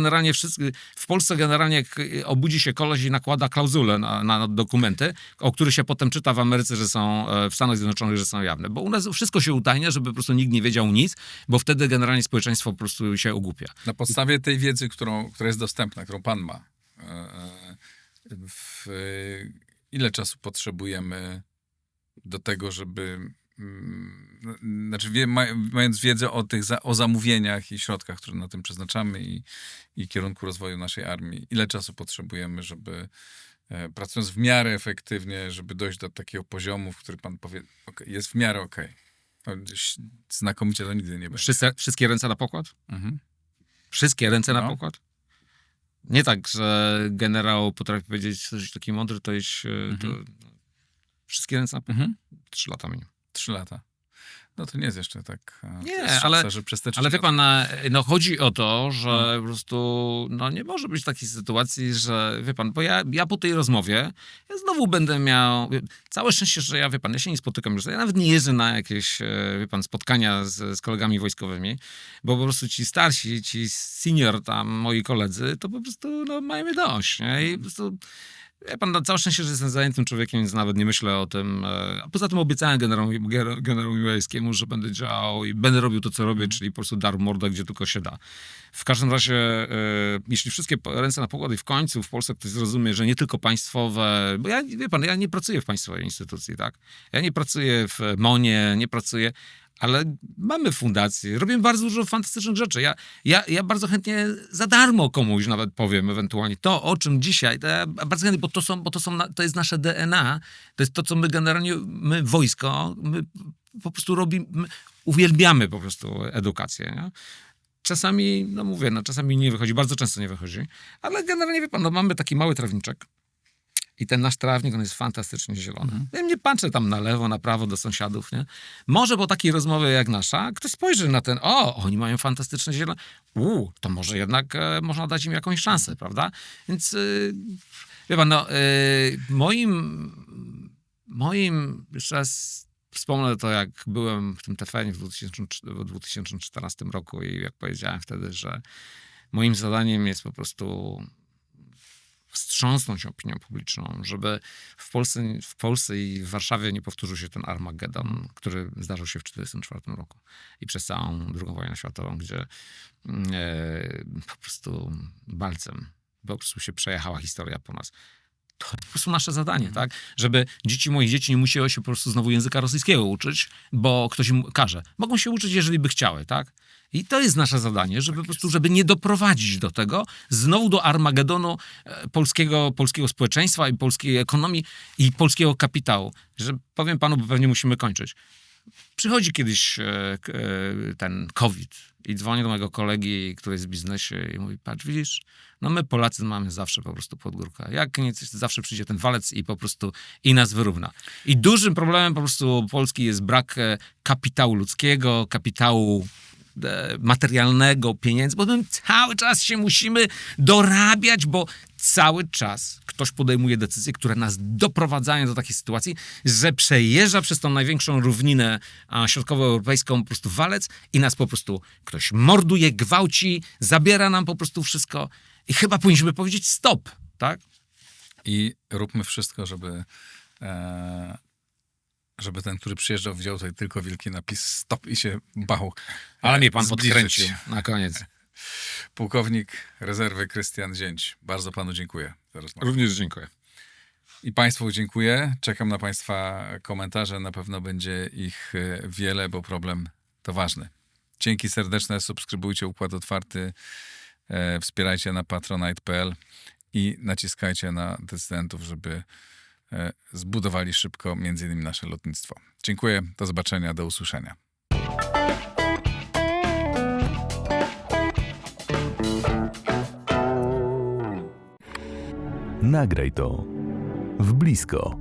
generalnie jak obudzi się koleś i nakłada klauzulę na dokumenty, o których się potem czyta w Ameryce, że są w Stanach Zjednoczonych, że są jawne. Bo u nas wszystko się utajnia, żeby po prostu nikt nie wiedział nic, bo wtedy generalnie społeczeństwo po prostu się ogłupia. Na podstawie tej wiedzy, która jest dostępna, którą pan ma, ile czasu potrzebujemy do tego, żeby... Znaczy, mając wiedzę o zamówieniach i środkach, które na tym przeznaczamy i kierunku rozwoju naszej armii, ile czasu potrzebujemy, żeby pracując w miarę efektywnie, żeby dojść do takiego poziomu, w który pan powie, jest w miarę okej. Znakomicie to nigdy nie będzie. Wszystkie ręce na pokład? Mhm. Wszystkie ręce na pokład? Nie tak, że generał potrafi powiedzieć coś taki mądry, to jest... To wszystkie ręce na pokład? 3 lata minimum. 3 lata. No to nie jest jeszcze tak... Nie, jest szansa, że przez te 3 ale wie lata... pan, chodzi o to, że po prostu nie może być takiej sytuacji, że wie pan, bo ja po tej rozmowie znowu będę miał... Całe szczęście, że ja się nie spotykam już. Ja nawet nie jeżdżę na jakieś, spotkania z kolegami wojskowymi, bo po prostu ci starsi, ci senior tam, moi koledzy, to po prostu mają mnie dość, nie? I po prostu... Wie pan, całe szczęście, że jestem zajętym człowiekiem, więc nawet nie myślę o tym. A poza tym obiecałem generałowi Milewskiemu, że będę działał i będę robił to, co robię, czyli po prostu dar mordę, gdzie tylko się da. W każdym razie, jeśli wszystkie ręce na pokład i w końcu w Polsce ktoś zrozumie, że nie tylko państwowe, bo ja nie pracuję w państwowej instytucji, tak? Ja nie pracuję w MON-ie, nie pracuję, ale mamy fundację, robimy bardzo dużo fantastycznych rzeczy. Ja bardzo chętnie za darmo komuś nawet powiem ewentualnie to, o czym dzisiaj, to ja bardzo chętnie, bo to jest nasze DNA, to jest to, co my generalnie, my wojsko, my po prostu robimy, uwielbiamy po prostu edukację, nie? Czasami, czasami nie wychodzi, bardzo często nie wychodzi, ale generalnie, wie pan, mamy taki mały trawniczek. I ten nasz trawnik, on jest fantastycznie zielony. Ja nie patrzę tam na lewo, na prawo do sąsiadów, nie? Może po takiej rozmowie jak nasza, ktoś spojrzy na ten, oni mają fantastyczne zielone, to może jednak można dać im jakąś szansę, prawda? Więc, wie pan, moim, jeszcze raz wspomnę to, jak byłem w tym TVN w 2014 roku i jak powiedziałem wtedy, że moim zadaniem jest po prostu wstrząsnąć opinią publiczną, żeby w Polsce i w Warszawie nie powtórzył się ten Armagedon, który zdarzył się w 1944 roku i przez całą II wojnę światową, gdzie po prostu walcem po prostu się przejechała historia po nas. To jest po prostu nasze zadanie, tak? Żeby moich dzieci nie musiały się po prostu znowu języka rosyjskiego uczyć, bo ktoś im każe. Mogą się uczyć, jeżeli by chciały, tak? I to jest nasze zadanie, żeby po prostu, żeby nie doprowadzić do tego, znowu do Armagedonu polskiego społeczeństwa i polskiej ekonomii i polskiego kapitału. Że powiem panu, bo pewnie musimy kończyć. Przychodzi kiedyś ten COVID i dzwonię do mojego kolegi, który jest w biznesie i mówi, patrz, widzisz, my Polacy mamy zawsze po prostu podgórkę. Jak nie, zawsze przyjdzie ten walec i po prostu i nas wyrówna. I dużym problemem po prostu Polski jest brak kapitału ludzkiego, kapitału materialnego, pieniędzy, bo my cały czas się musimy dorabiać, bo cały czas ktoś podejmuje decyzje, które nas doprowadzają do takiej sytuacji, że przejeżdża przez tą największą równinę środkowoeuropejską po prostu walec i nas po prostu ktoś morduje, gwałci, zabiera nam po prostu wszystko i chyba powinniśmy powiedzieć stop, tak? I róbmy wszystko, żeby ten, który przyjeżdżał, widział tutaj tylko wielki napis stop i się bał. Ale mnie pan podkręcił na koniec. Pułkownik rezerwy Krystian Zięć. Bardzo panu dziękuję za rozmowę. Również dziękuję. I państwu dziękuję. Czekam na państwa komentarze. Na pewno będzie ich wiele, bo problem to ważny. Dzięki serdeczne. Subskrybujcie Układ Otwarty. Wspierajcie na patronite.pl i naciskajcie na decydentów, żeby zbudowali szybko między innymi nasze lotnictwo. Dziękuję, do zobaczenia, do usłyszenia. Nagraj to w blisko.